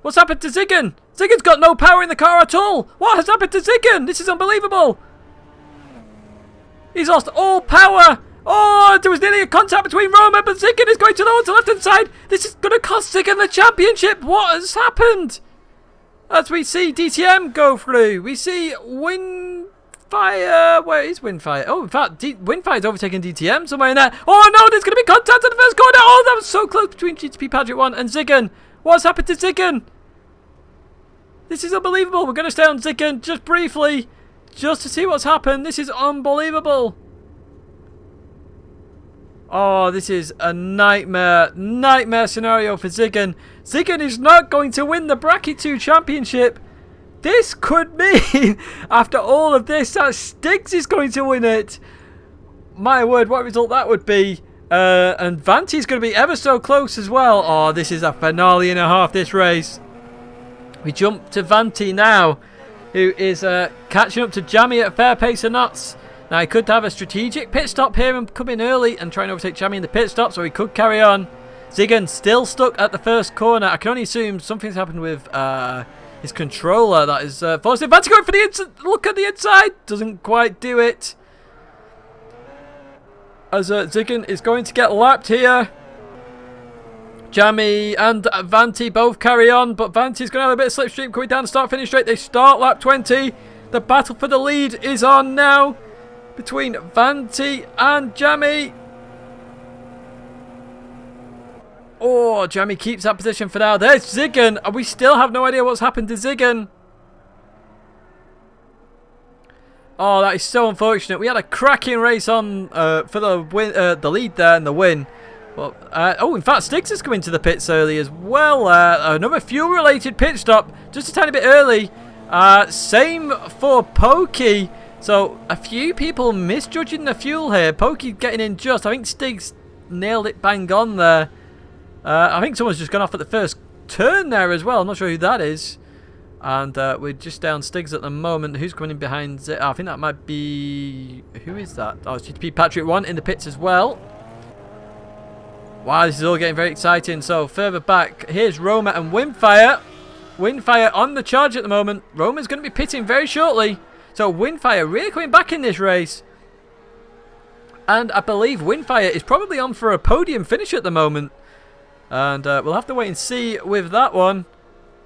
Speaker 1: What's happened to Ziggen? Ziggen's got no power in the car at all. What has happened to Ziggen? This is unbelievable. He's lost all power. Oh, there was nearly a contact between Roma, but Ziggen is going to the left-hand side. This is going to cost Ziggen the championship. What has happened? As we see DTM go through, we see Windfire. Where is Windfire? Oh, in fact, Windfire's overtaking DTM somewhere in there. Oh no, there's going to be contact in the first corner. Oh, that was so close between GTP Patrick 1 and Ziggen. What's happened to Ziggen? This is unbelievable. We're going to stay on Ziggen just briefly, just to see what's happened. This is unbelievable. Oh, this is a nightmare scenario for Ziggen. Ziggen is not going to win the Bracket 2 championship. This could mean, after all of this, that Stiggs is going to win it. My word, what result that would be. And Vanti's going to be ever so close as well. Oh, this is a finale and a half, this race. We jump to Vanti now, who is catching up to Jammy at a fair pace of knots. Now, he could have a strategic pit stop here and come in early and try and overtake Jammy in the pit stop, so he could carry on. Ziggin still stuck at the first corner. I can only assume something's happened with his controller that is forcing Vanti going for the inside. Look at the inside. Doesn't quite do it. As Ziggin is going to get lapped here. Jammy and Vanti both carry on, but Vanti's going to have a bit of slipstream coming down the start-finish straight. They start lap 20. The battle for the lead is on now between Vanti and Jammy. Oh, Jammy keeps that position for now. There's Ziggin, and we still have no idea what's happened to Ziggin. Oh, that is so unfortunate. We had a cracking race on for the win, the lead there and the win. Well, oh, in fact, Stiggs has come into the pits early as well. Another fuel-related pit stop, just a tiny bit early. Same for Pokey. So, a few people misjudging the fuel here. Pokey getting in just. I think Stiggs nailed it bang on there. I think someone's just gone off at the first turn there as well. I'm not sure who that is. And we're just down Stiggs at the moment. Who's coming in behind it? I think that might be... Who is that? Oh, it's GTP Patrick 1 in the pits as well. Wow, this is all getting very exciting. So, further back, here's Roma and Windfire. Windfire on the charge at the moment. Roma's going to be pitting very shortly. So, Windfire really coming back in this race. And I believe Windfire is probably on for a podium finish at the moment. And we'll have to wait and see with that one.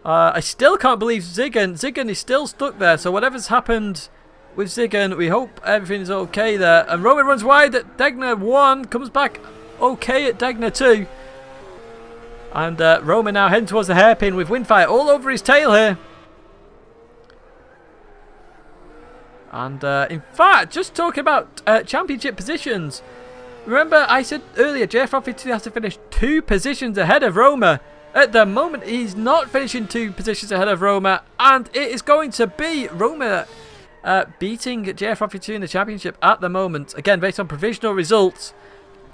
Speaker 1: I still can't believe Ziggin. Ziggin is still stuck there. So, whatever's happened with Ziggin, we hope everything's okay there. And Roma runs wide at Tidgney 1. Comes back okay at Tidgney 2. And Roma now heading towards the hairpin with Windfire all over his tail here. And in fact, just talking about championship positions. Remember I said earlier JF52 has to finish 2 positions ahead of Roma. At the moment he's not finishing 2 positions ahead of Roma. And it is going to be Roma beating JF52 in the championship at the moment. Again, based on provisional results.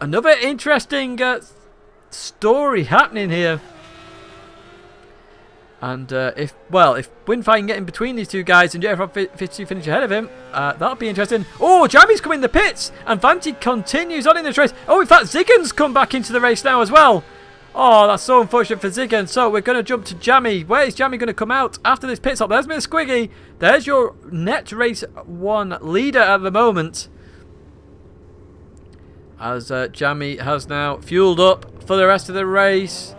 Speaker 1: Another interesting story happening here. And if Windfire can get in between these two guys and JF52 finish ahead of him, that'll be interesting. Oh, Jammy's come in the pits, and Vanti continues on in this race. Oh, in fact, Ziggin's come back into the race now as well. Oh, that's so unfortunate for Ziggin. So we're going to jump to Jammy. Where is Jammy going to come out after this pit stop? There's Mr. Squiggy. There's your net race 1 leader at the moment. As Jammy has now fueled up for the rest of the race.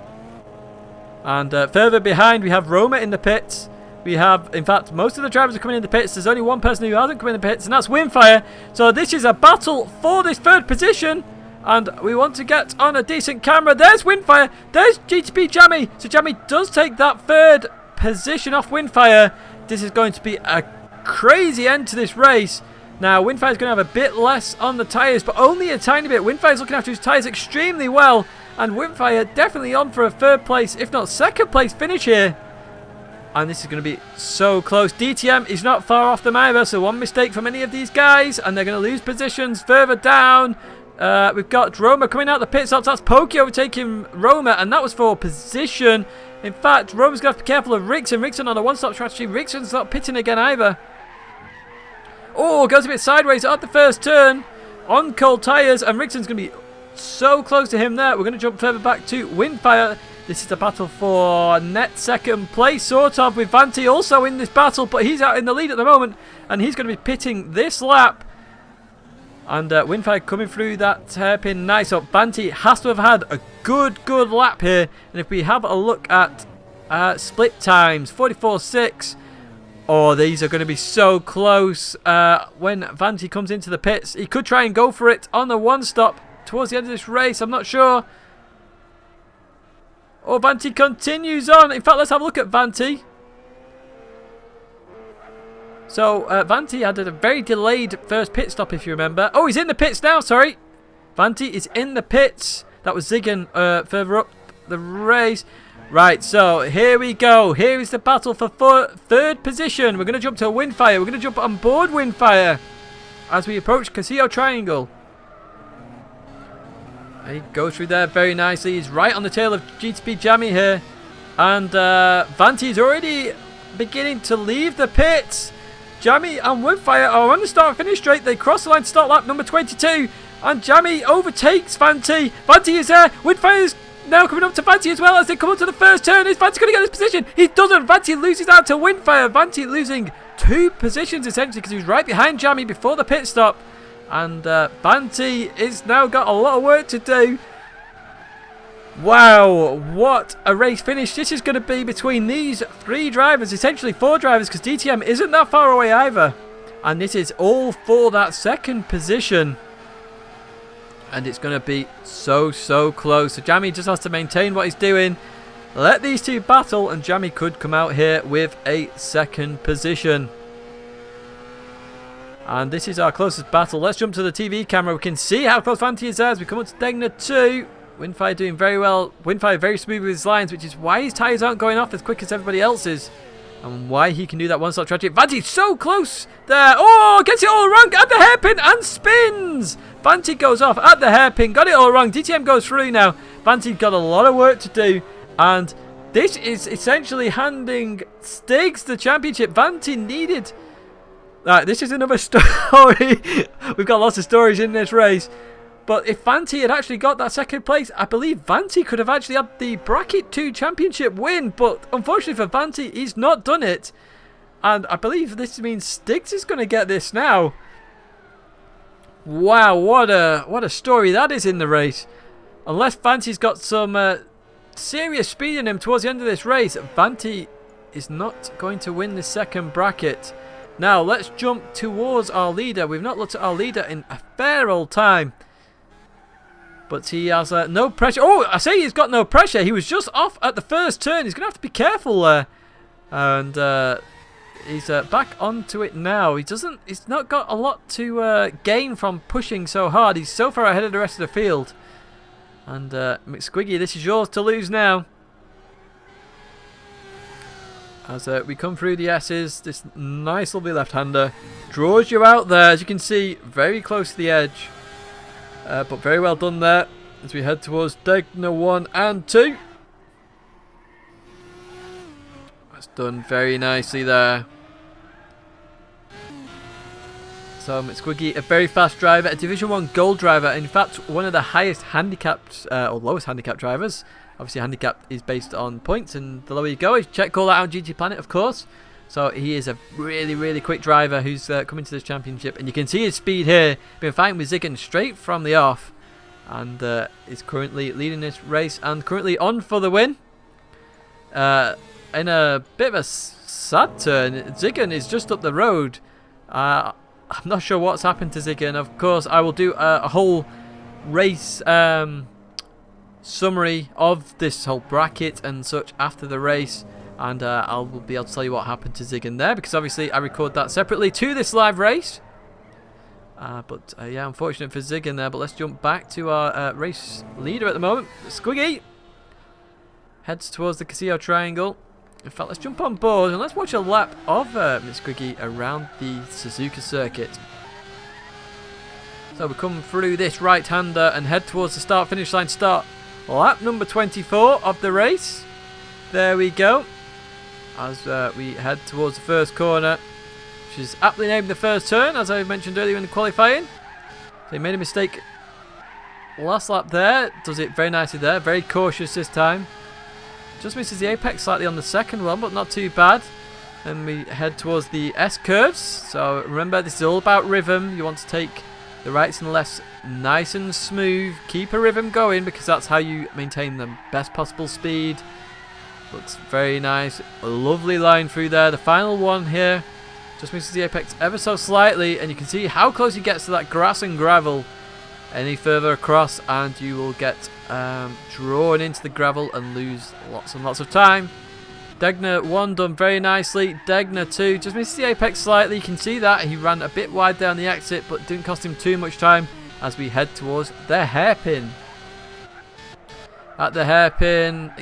Speaker 1: And further behind we have Roma in the pits. We have, in fact, most of the drivers are coming in the pits. There's only one person who hasn't come in the pits, and that's Windfire. So this is a battle for this 3rd position. And we want to get on a decent camera. There's Windfire. There's GTP Jammy. So Jammy does take that 3rd position off Windfire. This is going to be a crazy end to this race. Now, Windfire's going to have a bit less on the tyres, but only a tiny bit. Windfire's looking after his tyres extremely well. And Windfire definitely on for a 3rd place, if not 2nd place finish here. And this is going to be so close. DTM is not far off them either, so one mistake from any of these guys, and they're going to lose positions further down. We've got Roma coming out the pit stops. That's Pokey overtaking Roma, and that was for position. In fact, Roma's going to have to be careful of Rickson. Rickson on a one-stop strategy. Rickson's not pitting again either. Oh, goes a bit sideways at the first turn on cold tyres, and Rickson's going to be so close to him there. We're going to jump further back to Windfire. This is the battle for net 2nd place, sort of, with Vanti also in this battle, but he's out in the lead at the moment, and he's going to be pitting this lap. And Windfire coming through that hairpin. Nice up. Vanti has to have had a good lap here. And if we have a look at split times, 44.6. Oh, these are going to be so close when Vanti comes into the pits. He could try and go for it on the one stop towards the end of this race. I'm not sure. Oh, Vanti continues on. In fact, let's have a look at Vanti. So, Vanti had a very delayed first pit stop, if you remember. Oh, he's in the pits now, sorry. Vanti is in the pits. That was Ziggin further up the race. Right, so here we go. Here is the battle for 3rd position. We're going to jump to Windfire. We're going to jump on board Windfire as we approach Castillo Triangle. He goes through there very nicely. He's right on the tail of GTP Jammy here. And Vanti is already beginning to leave the pits. Jammy and Windfire are on the start finish straight. They cross the line to start lap number 22. And Jammy overtakes Vanti. Vanti is there. Windfire is now coming up to Vanti as well as they come up to the first turn. Is Vanti going to get this position? He doesn't. Vanti loses out to Windfire. Vanti losing 2 positions essentially because he was right behind Jammy before the pit stop. And Vanti is now got a lot of work to do. Wow, what a race finish this is going to be between these 3 drivers, essentially 4 drivers, because DTM isn't that far away either. And this is all for that second position. And it's going to be so close. So Jammy just has to maintain what he's doing. Let these 2 battle, and Jammy could come out here with a second position. And this is our closest battle. Let's jump to the TV camera. We can see how close Vanti is there as we come up to Tidgney 2. Windfire doing very well. Windfire very smooth with his lines, which is why his tyres aren't going off as quick as everybody else's. And why he can do that one-stop strategy. Vanti so close there. Oh, gets it all wrong at the hairpin and spins. Vanti goes off at the hairpin. Got it all wrong. DTM goes through now. Vanti got a lot of work to do. And this is essentially handing Stiggs the championship. Vanti needed... this is another story. We've got lots of stories in this race. But if Vanti had actually got that second place, I believe Vanti could have actually had the Bracket 2 championship win. But unfortunately for Vanti, he's not done it. And I believe this means Stiggs is going to get this now. Wow, what a story that is in the race. Unless Vanti's got some serious speed in him towards the end of this race, Vanti is not going to win the second bracket. Now, let's jump towards our leader. We've not looked at our leader in a fair old time. But he has no pressure. Oh, I say he's got no pressure. He was just off at the first turn. He's going to have to be careful there. And he's back onto it now. He's not got a lot to gain from pushing so hard. He's so far ahead of the rest of the field. And McSquiggy, this is yours to lose now. As we come through the S's, this nice lovely left-hander draws you out there. As you can see, very close to the edge. But very well done there as we head towards Tidgney 1 and 2. That's done very nicely there. So McSquiggy, a very fast driver, a Division 1 gold driver. In fact, one of the highest handicapped, or lowest handicapped drivers. Obviously, handicap is based on points, and the lower you go, check all that out on GT Planet, of course. So he is a really quick driver who's coming to this championship, and you can see his speed here. Been fighting with Ziggen straight from the off, and is currently leading this race and currently on for the win. In a bit of a sad turn, Ziggen is just up the road. I'm not sure what's happened to Ziggen. Of course, I will do a whole race summary of this whole bracket and such after the race. And I will be able to tell you what happened to Ziggen there, because obviously I record that separately to this live race. But yeah, unfortunate for Ziggen there. But let's jump back to our race leader at the moment. Squiggy heads towards the Casino Triangle. In fact, let's jump on board and let's watch a lap of Squiggy around the Suzuka circuit. So we come through this right-hander and head towards the start-finish line. Start lap number 24 of the race. There we go. As we head towards the first corner, which is aptly named the first turn, as I mentioned earlier in the qualifying. So he made a mistake last lap there. Does it very nicely there. Very cautious this time. Just misses the apex slightly on the second one, but not too bad. Then we head towards the S curves. So remember, this is all about rhythm. You want to take the rights and lefts nice and smooth. Keep a rhythm going, because that's how you maintain the best possible speed. Looks very nice. A lovely line through there. The final one here just misses the apex ever so slightly, and you can see how close he gets to that grass and gravel. Any further across and you will get drawn into the gravel and lose lots and lots of time. Tidgney 1 done very nicely. Tidgney 2 just misses the apex slightly. You can see that he ran a bit wide down the exit, but didn't cost him too much time as we head towards the hairpin. At the hairpin,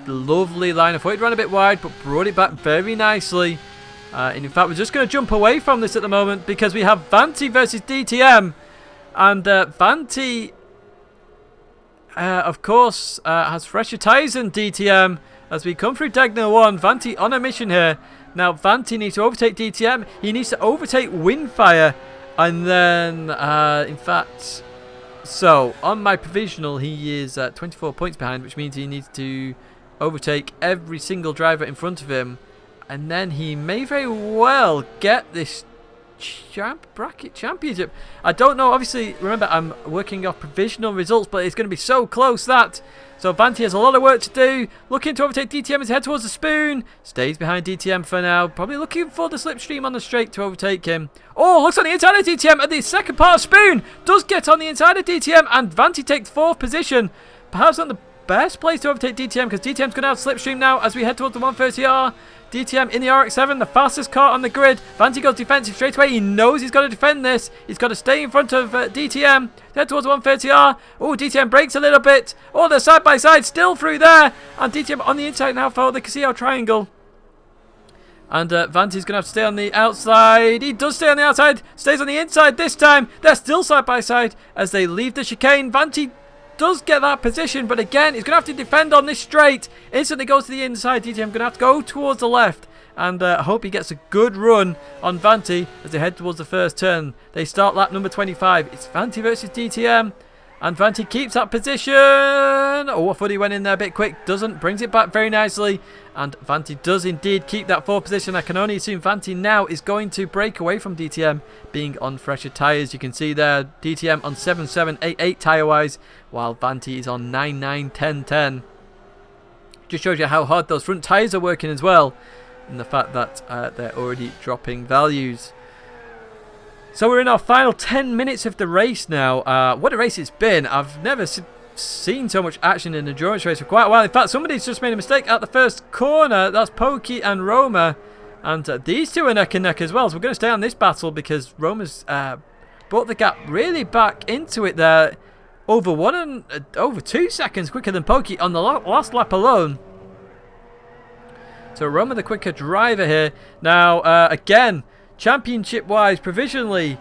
Speaker 1: lovely line. I thought he'd run a bit wide, but brought it back very nicely. And in fact, we're just going to jump away from this at the moment, because we have Vanti versus DTM. And Vanti of course, has fresher tyres than DTM. As we come through Tidgney 1, Vanti on a mission here. Now, Vanti needs to overtake DTM. He needs to overtake Windfire. And then, in fact, so on my provisional, he is 24 points behind, which means he needs to overtake every single driver in front of him. And then he may very well get this bracket championship. I don't know. Obviously, remember, I'm working off provisional results, but it's going to be so close that. So Vanti has a lot of work to do. Looking to overtake DTM as he heads towards the spoon. Stays behind DTM for now. Probably looking for the slipstream on the straight to overtake him. Oh, looks on the inside of DTM at the second part of spoon. Does get on the inside of DTM, and Vanti takes 4th position. Perhaps not the best place to overtake DTM, because DTM's going to have slipstream now as we head towards the 130R. DTM in the RX-7, the fastest car on the grid. Vanti goes defensive straight away. He knows he's got to defend this. He's got to stay in front of DTM. Head towards 130R. Oh, DTM brakes a little bit. Oh, they're side by side, still through there. And DTM on the inside now for the Casio triangle. And Vanti's going to have to stay on the outside. He does stay on the outside. Stays on the inside this time. They're still side by side as they leave the chicane. Vanti does get that position, but again, he's going to have to defend on this straight. Instantly goes to the inside. DTM going to have to go towards the left. And I hope he gets a good run on Vanti as they head towards the first turn. They start lap number 25. It's Vanti versus DTM. And Vanti keeps that position. Oh, I thought he went in there a bit quick. Doesn't. Brings it back very nicely. And Vanti does indeed keep that 4th position. I can only assume Vanti now is going to break away from DTM, being on fresher tyres. You can see there, DTM on 7.788 tyre-wise, while Vanti is on 9.910.10. Just shows you how hard those front tyres are working as well, and the fact that they're already dropping values. So we're in our final 10 minutes of the race now. What a race it's been. I've never seen so much action in an endurance race for quite a while. In fact, somebody's just made a mistake at the first corner. That's Pokey and Roma. And these two are neck and neck as well. So we're going to stay on this battle because Roma's brought the gap really back into it there. Over 2 seconds quicker than Pokey on the last lap alone. So Roma the quicker driver here. Now, again, championship-wise, provisionally,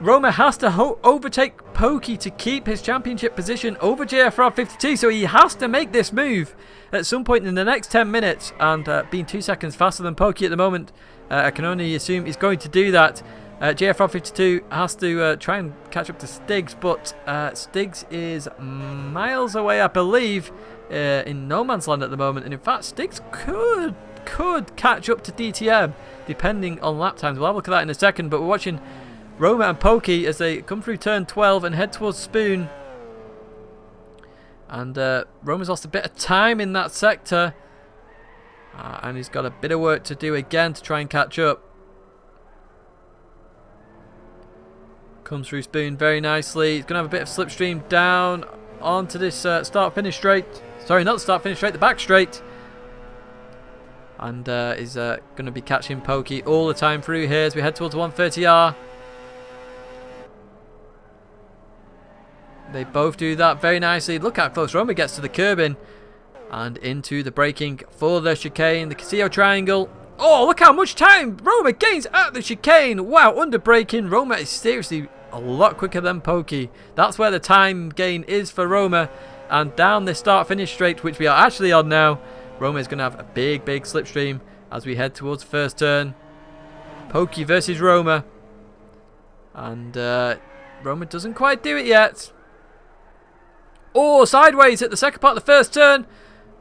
Speaker 1: Roma has to overtake Pokey to keep his championship position over JFR 52, so he has to make this move at some point in the next 10 minutes, and being 2 seconds faster than Pokey at the moment, I can only assume he's going to do that. JFR 52 has to try and catch up to Stiggs, but Stiggs is miles away, I believe, in no man's land at the moment, and in fact Stiggs could catch up to DTM depending on lap times. We'll have a look at that in a second, but we're watching Roma and Pokey as they come through turn 12 and head towards Spoon. And Roma's lost a bit of time in that sector, and he's got a bit of work to do again to try and catch up. Comes through Spoon very nicely. He's going to have a bit of slipstream down onto this start-finish straight. Sorry, not the start-finish straight, the back straight. And is going to be catching Pokey all the time through here as we head towards 130R. They both do that very nicely. Look how close Roma gets to the curbing. And into the braking for the chicane. The Casio triangle. Oh, look how much time Roma gains at the chicane. Wow, under braking. Roma is seriously a lot quicker than Pokey. That's where the time gain is for Roma. And down this start-finish straight, which we are actually on now, Roma is going to have a big slipstream as we head towards the first turn. Pokey versus Roma. And Roma doesn't quite do it yet. Oh, sideways at the second part of the first turn.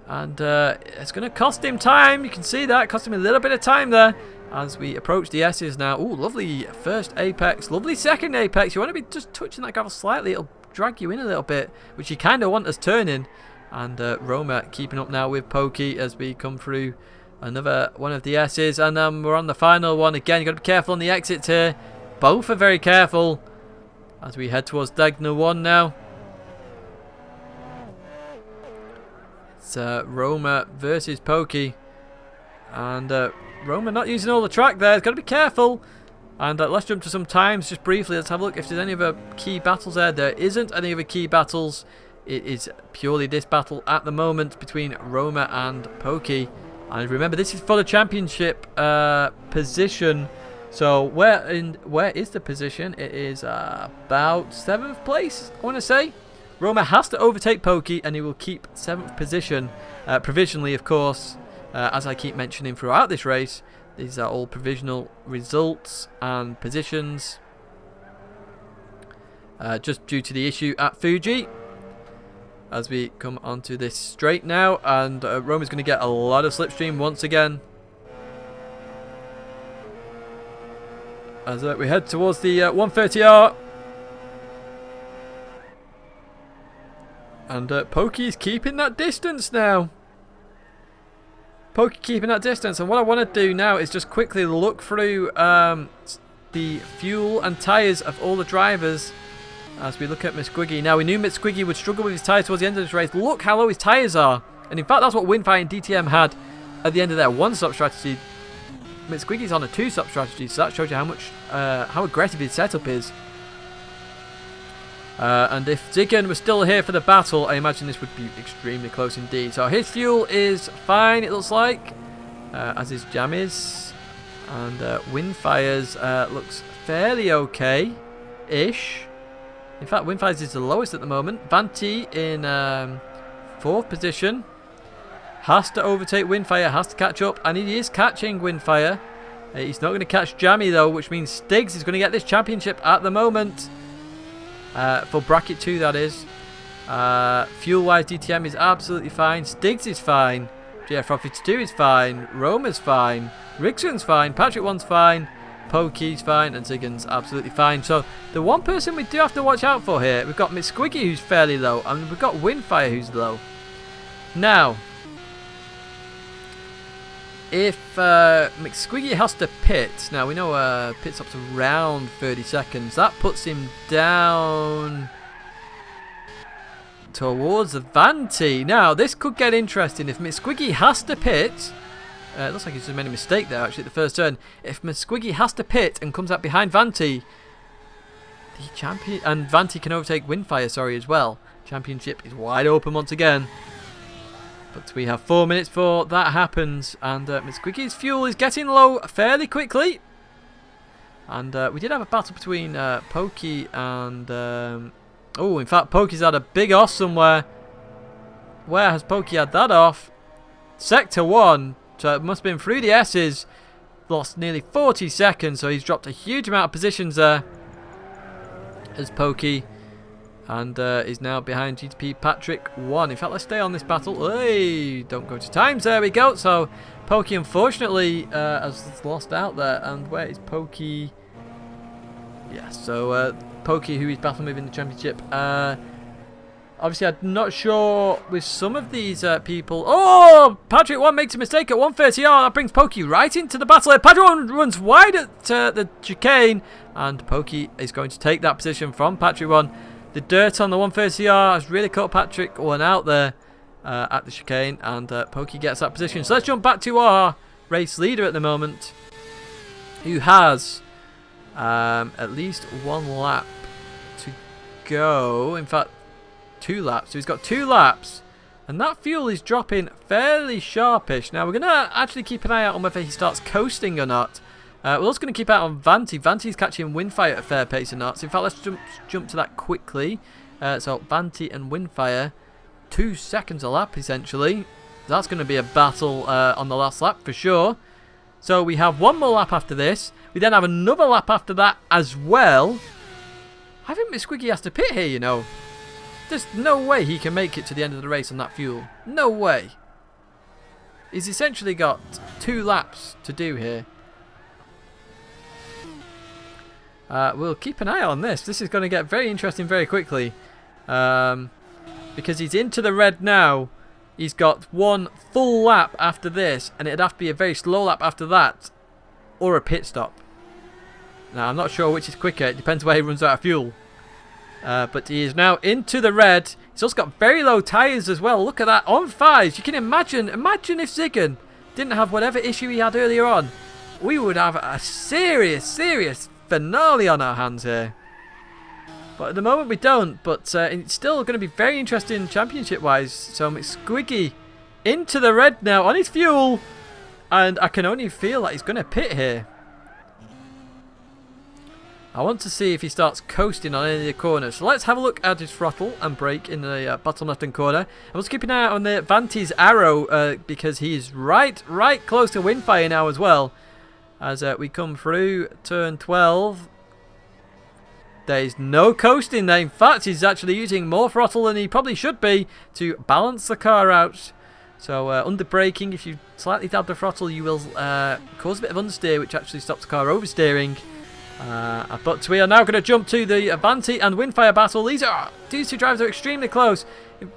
Speaker 1: And it's going to cost him time. You can see that. Cost him a little bit of time there as we approach the S's now. Oh, lovely first apex. Lovely second apex. You want to be just touching that gravel slightly. It'll drag you in a little bit, which you kind of want us turning. And Roma keeping up now with Pokey as we come through another one of the S's. And we're on the final one again. You've got to be careful on the exits here. Both are very careful as we head towards Tidgney 1 now. It's Roma versus Pokey. And Roma not using all the track there. He's got to be careful. And let's jump to some times just briefly. Let's have a look if there's any other key battles there. There isn't any other key battles. It is purely this battle at the moment between Roma and Pokey. And remember, this is for the championship position. So where is the position? It is about 7th place, I want to say. Roma has to overtake Pokey, and he will keep 7th position, provisionally, of course, as I keep mentioning throughout this race. These are all provisional results and positions, just due to the issue at Fuji. As we come onto this straight now, and Roma's going to get a lot of slipstream once again. As we head towards the 130R. And Pokey's keeping that distance now. Pokey keeping that distance. And what I want to do now is just quickly look through the fuel and tyres of all the drivers as we look at Misquiggy. Now, we knew Misquiggy would struggle with his tyres towards the end of this race. Look how low his tyres are. And in fact, that's what Windfire and DTM had at the end of their one-stop strategy. Misquiggy's on a two-stop strategy, so that shows you how much, how aggressive his setup is. And if Ziggin was still here for the battle, I imagine this would be extremely close indeed. So his fuel is fine, it looks like, as his jam is. And Windfire's looks fairly okay-ish. In fact, Windfire's is the lowest at the moment. Vanti in 4th position. Has to overtake Windfire, has to catch up, and he is catching Windfire. He's not going to catch Jammy though, which means Stiggs is going to get this championship at the moment. For bracket 2, that is. Fuel-wise, DTM is absolutely fine. Stiggs is fine. GF52 is fine. Roma's fine. Rickson's fine. Patrick 1's fine. Pokey's fine. And Ziggin's absolutely fine. So, the one person we do have to watch out for here, we've got Misquiggy, who's fairly low, and we've got Windfire, who's low. Now, if McSquiggy has to pit, now we know pit stop's around 30 seconds, that puts him down towards the Vanti. Now, this could get interesting. If McSquiggy has to pit, it looks like he's just made a mistake there actually at the first turn. If McSquiggy has to pit and comes out behind Vanti, the champion, and Vanti can overtake Windfire, sorry, as well. Championship is wide open once again. But we have 4 minutes before that happens, and Misquiggy's fuel is getting low fairly quickly. And we did have a battle between Pokey and... oh, in fact, Pokey's had a big off somewhere. Where has Pokey had that off? Sector 1, so it must have been through the S's. Lost nearly 40 seconds, so he's dropped a huge amount of positions there. As Pokey... and is now behind GTP Patrick 1. In fact, let's stay on this battle. Hey, don't go to times. There we go. So, Pokey, unfortunately, has lost out there. And where is Pokey? Yeah, so Pokey, who he's battling with in the championship. Obviously, I'm not sure with some of these people. Oh, Patrick 1 makes a mistake at 130R. That brings Pokey right into the battle. Patrick 1 runs wide at the chicane. And Pokey is going to take that position from Patrick 1. The dirt on the 130R has really caught Patrick 1 out there at the chicane, and Pokey gets that position. So let's jump back to our race leader at the moment, who has at least 1 lap to go. In fact, 2 laps. So he's got 2 laps, and that fuel is dropping fairly sharpish. Now we're going to actually keep an eye out on whether he starts coasting or not. We're also going to keep out on Vanti. Vanti's catching Windfire at a fair pace or not. So in fact, let's jump to that quickly. So Vanti and Windfire, 2 seconds a lap essentially. That's going to be a battle on the last lap for sure. So we have 1 more lap after this. We then have another lap after that as well. I think Misquiggy has to pit here, you know. There's no way he can make it to the end of the race on that fuel. No way. He's essentially got 2 laps to do here. We'll keep an eye on this. This is going to get very interesting very quickly. Because he's into the red now. He's got 1 full lap after this. And it'd have to be a very slow lap after that. Or a pit stop. Now, I'm not sure which is quicker. It depends where he runs out of fuel. But he is now into the red. He's also got very low tyres as well. Look at that. On 5s. You can imagine if Ziggin didn't have whatever issue he had earlier on. We would have a serious finale on our hands here. But at the moment we don't. But it's still going to be very interesting championship wise. So McSquiggy into the red now on his fuel. And I can only feel that he's going to pit here. I want to see if he starts coasting on any of the corners. So let's have a look at his throttle and brake in the bottom left-hand corner. I was keeping an eye out on the Vanti's arrow because he's right close to Windfire now as well. As we come through turn 12. There's no coasting there. In fact, he's actually using more throttle than he probably should be to balance the car out. So under braking, if you slightly dab the throttle, you will cause a bit of understeer, which actually stops the car oversteering. But we are now going to jump to the Vanti and Windfire battle. These two drivers are extremely close.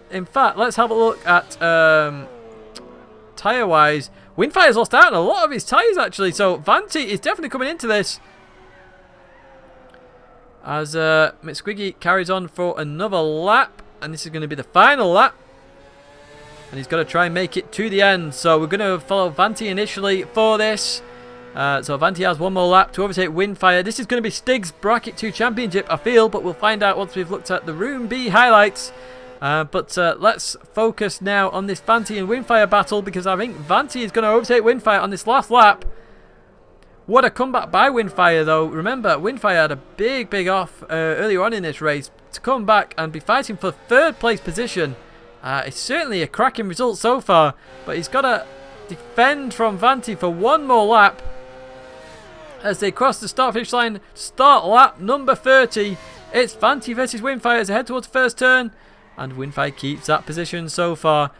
Speaker 1: In fact, let's have a look at tyre-wise. Windfire's lost out on a lot of his tyres, actually. So Vanti is definitely coming into this. As Mitsquiggy carries on for another lap. And this is going to be the final lap. And he's got to try and make it to the end. So we're going to follow Vanti initially for this. So Vanti has one more lap to overtake Windfire. This is going to be Stig's Bracket 2 Championship, I feel. But we'll find out once we've looked at the Room B highlights. But let's focus now on this Vanti and Windfire battle. Because I think Vanti is going to overtake Windfire on this last lap. What a comeback by Windfire, though. Remember, Windfire had a big off earlier on in this race. To come back and be fighting for third place position. It's certainly a cracking result so far. But he's got to defend from Vanti for one more lap. As they cross the start-finish line. Start lap number 30. It's Vanti versus Windfire as they head towards the first turn. And Windfire keeps that position so far.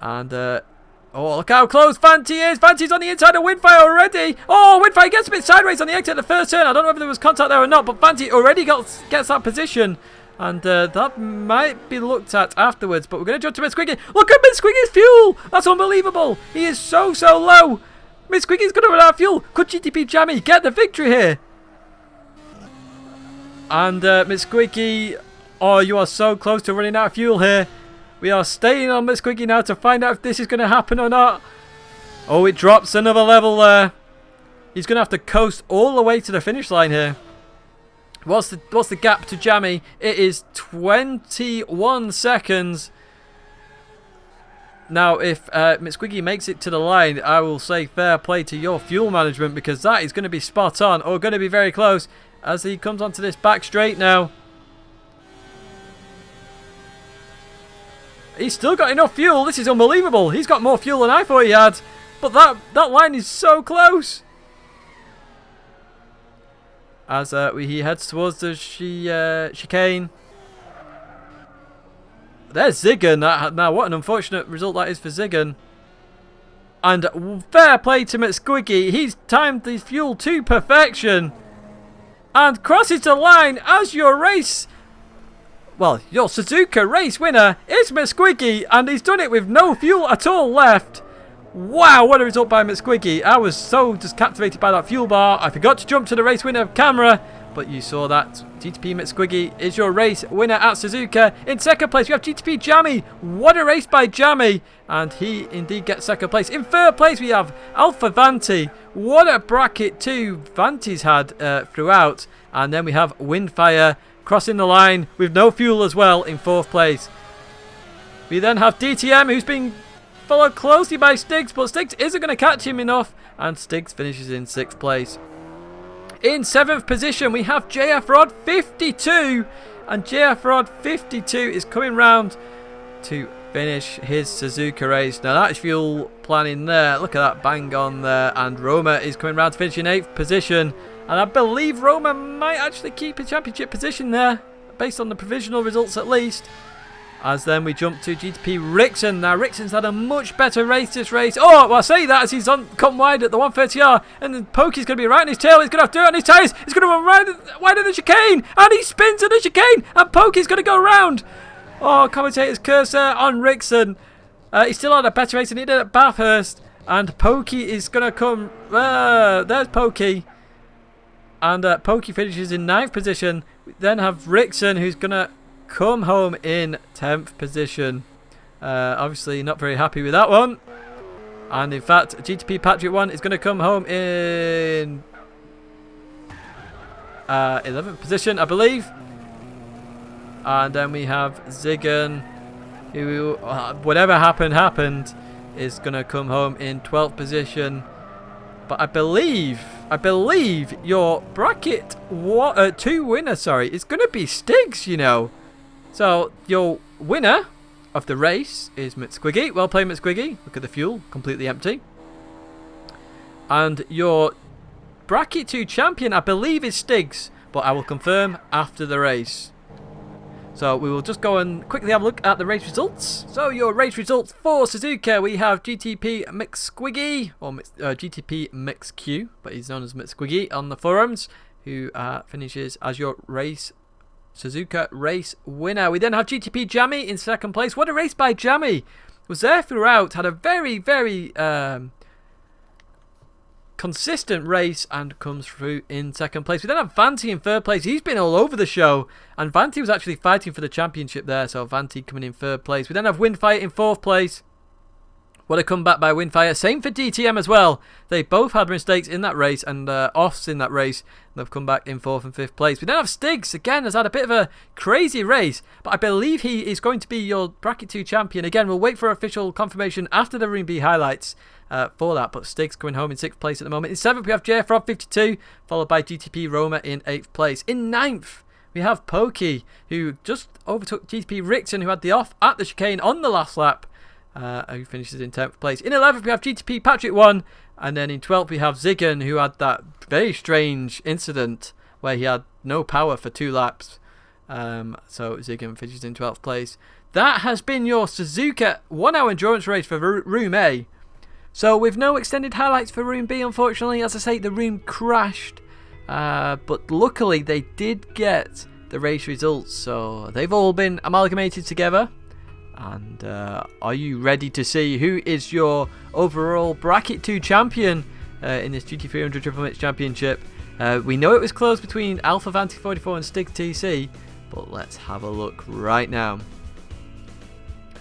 Speaker 1: And oh, look how close Vanti is. Vanti's on the inside of Windfire already. Oh, Windfire gets a bit sideways on the exit of the first turn. I don't know if there was contact there or not, but Vanti already gets that position. And that might be looked at afterwards. But we're going to jump to Mitsquiggy. Look at Mitsquiggy's fuel. That's unbelievable. He is so low. Mitsquiggy's going to run out of fuel. Could GTP Jammy get the victory here? And Mitsquiggy, oh, you are so close to running out of fuel here. We are staying on Mitsquiggy now to find out if this is going to happen or not. Oh, it drops another level there. He's going to have to coast all the way to the finish line here. What's the gap to Jammy? It is 21 seconds. Now, if Mitsquiggy makes it to the line, I will say fair play to your fuel management because that is going to be spot on or going to be very close as he comes onto this back straight now. He's still got enough fuel. This is unbelievable. He's got more fuel than I thought he had. But that line is so close. As he heads towards the chicane. There's Ziggin. Now, what an unfortunate result that is for Ziggin. And fair play to Mitsquiggy. He's timed the fuel to perfection. And crosses the line as your race... Well, your Suzuka race winner is Mitsquiggy, and he's done it with no fuel at all left. Wow, what a result by Mitsquiggy. I was so just captivated by that fuel bar. I forgot to jump to the race winner camera, but you saw that. GTP Mitsquiggy is your race winner at Suzuka. In second place, we have GTP Jammy. What a race by Jammy, and he indeed gets second place. In third place, we have Alpha Vanti. What a bracket 2 Vanti's had throughout. And then we have Windfire crossing the line with no fuel as well in fourth place. We then have DTM, who's being followed closely by Stiggs, but Stiggs isn't going to catch him enough, and Stiggs finishes in sixth place. In seventh position, we have JF Rod 52, and JF Rod 52 is coming round to finish his Suzuka race. Now that is fuel planning there. Look at that, bang on there, and Roma is coming round to finish in eighth position. And I believe Roma might actually keep his championship position there, based on the provisional results at least. As then we jump to GTP Rixon. Now Rixon's had a much better race this race. Oh, well I say that as he's come wide at the 130R. And then Pokey's going to be right on his tail. He's going to have dirt on his tyres. He's going to run right wide of the chicane. And he spins at the chicane. And Pokey's going to go round. Oh, commentator's cursor on Rixon. He still had a better race than he did at Bathurst. And Pokey is going to come... there's Pokey. And Pokey finishes in 9th position. We then have Rixon, who's going to come home in 10th position. Obviously not very happy with that one. And in fact, GTP Patrick 1 is going to come home in 11th position, I believe. And then we have Ziggin, who, whatever happened, is going to come home in 12th position. But I believe I believe your bracket 2 winner, is going to be Stiggs, you know. So your winner of the race is McSquiggy. Well played, McSquiggy. Look at the fuel, completely empty. And your bracket 2 champion, I believe, is Stiggs, but I will confirm after the race. So we will just go and quickly have a look at the race results. So your race results for Suzuka, we have GTP McSquiggy, or GTP MixQ, but he's known as McSquiggy on the forums, who finishes as your Suzuka race winner. We then have GTP Jammy in second place. What a race by Jammy! Was there throughout, had a very, very consistent race and comes through in second place. We then have Vanti in third place. He's been all over the show, and Vanti was actually fighting for the championship there, so Vanti coming in third place. We then have Windfire in fourth place. What a comeback by Windfire. Same for DTM as well. They both had mistakes in that race and offs in that race. They've come back in fourth and fifth place. We then have Stiggs, again, has had a bit of a crazy race, but I believe he is going to be your bracket 2 champion. Again, we'll wait for official confirmation after the Room B highlights for that, but Stiggs coming home in 6th place at the moment. In 7th, we have JFROB 52, followed by GTP Roma in 8th place. In 9th, we have Pokey, who just overtook GTP Rickson, who had the off at the chicane on the last lap, who finishes in 10th place. In 11th, we have GTP Patrick 1, and then in 12th, we have Ziggen, who had that very strange incident where he had no power for 2 laps. So Ziggen finishes in 12th place. That has been your Suzuka 1 hour endurance race for Room A. So with no extended highlights for Room B, unfortunately. As I say, the room crashed, but luckily they did get the race results, so they've all been amalgamated together. And are you ready to see who is your overall bracket 2 champion in this GT300 Triple Mix Championship? We know it was close between Alpha Vanti 44 and Stiggs TC, but let's have a look right now.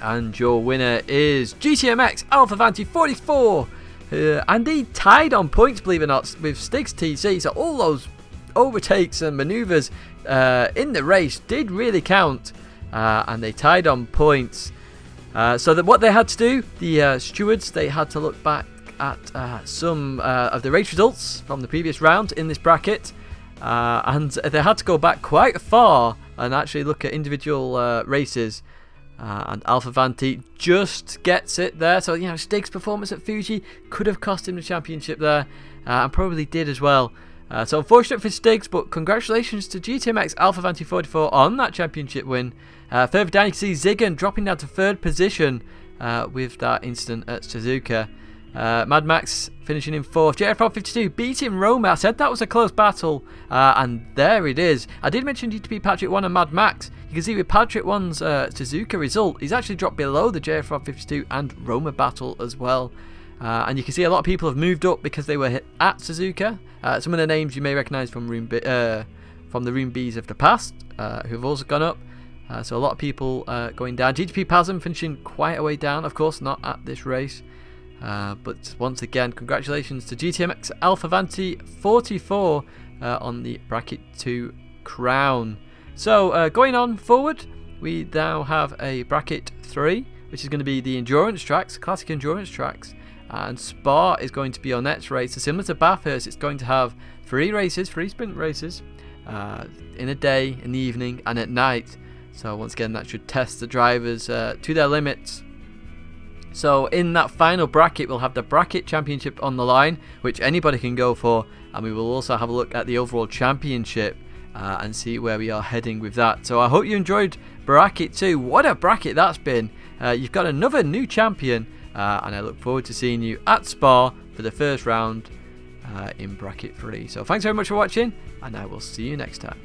Speaker 1: And your winner is GTMX Alpha Vanti 44. And he tied on points, believe it or not, with Stiggs TC. So all those overtakes and manoeuvres in the race did really count. And they tied on points. So that what they had to do, the stewards, they had to look back at some of the race results from the previous round in this bracket. And they had to go back quite far and actually look at individual races. And Alpha Vanti just gets it there. So, you know, Stiggs' performance at Fuji could have cost him the championship there, and probably did as well. So unfortunate for Stiggs, but congratulations to GTMX Alpha Vanti 44 on that championship win. Further down, you can see Ziggen dropping down to 3rd position with that incident at Suzuka. Mad Max finishing in 4th. JFROB 52 beating Roma. I said that was a close battle, and there it is. I did mention GTP Patrick 1 and Mad Max. You can see with Patrick 1's Suzuka result, he's actually dropped below the JFROB 52 and Roma battle as well. And you can see a lot of people have moved up because they were hit at Suzuka. Some of the names you may recognise from the Room Bs of the past, who have also gone up. So a lot of people going down. GTP Pasm finishing quite a way down, of course, not at this race. But once again, congratulations to GTMX Alpha Vanti 44 on the bracket 2 crown. So going on forward, we now have a bracket 3, which is going to be the endurance tracks, classic endurance tracks. And Spa is going to be our next race. So similar to Bathurst, it's going to have 3 sprint races, in a day, in the evening, and at night. So once again, that should test the drivers to their limits. So in that final bracket, we'll have the bracket championship on the line, which anybody can go for, and we will also have a look at the overall championship and see where we are heading with that. So I hope you enjoyed bracket 2. What a bracket that's been. You've got another new champion, and I look forward to seeing you at Spa for the first round in bracket 3. So thanks very much for watching, and I will see you next time.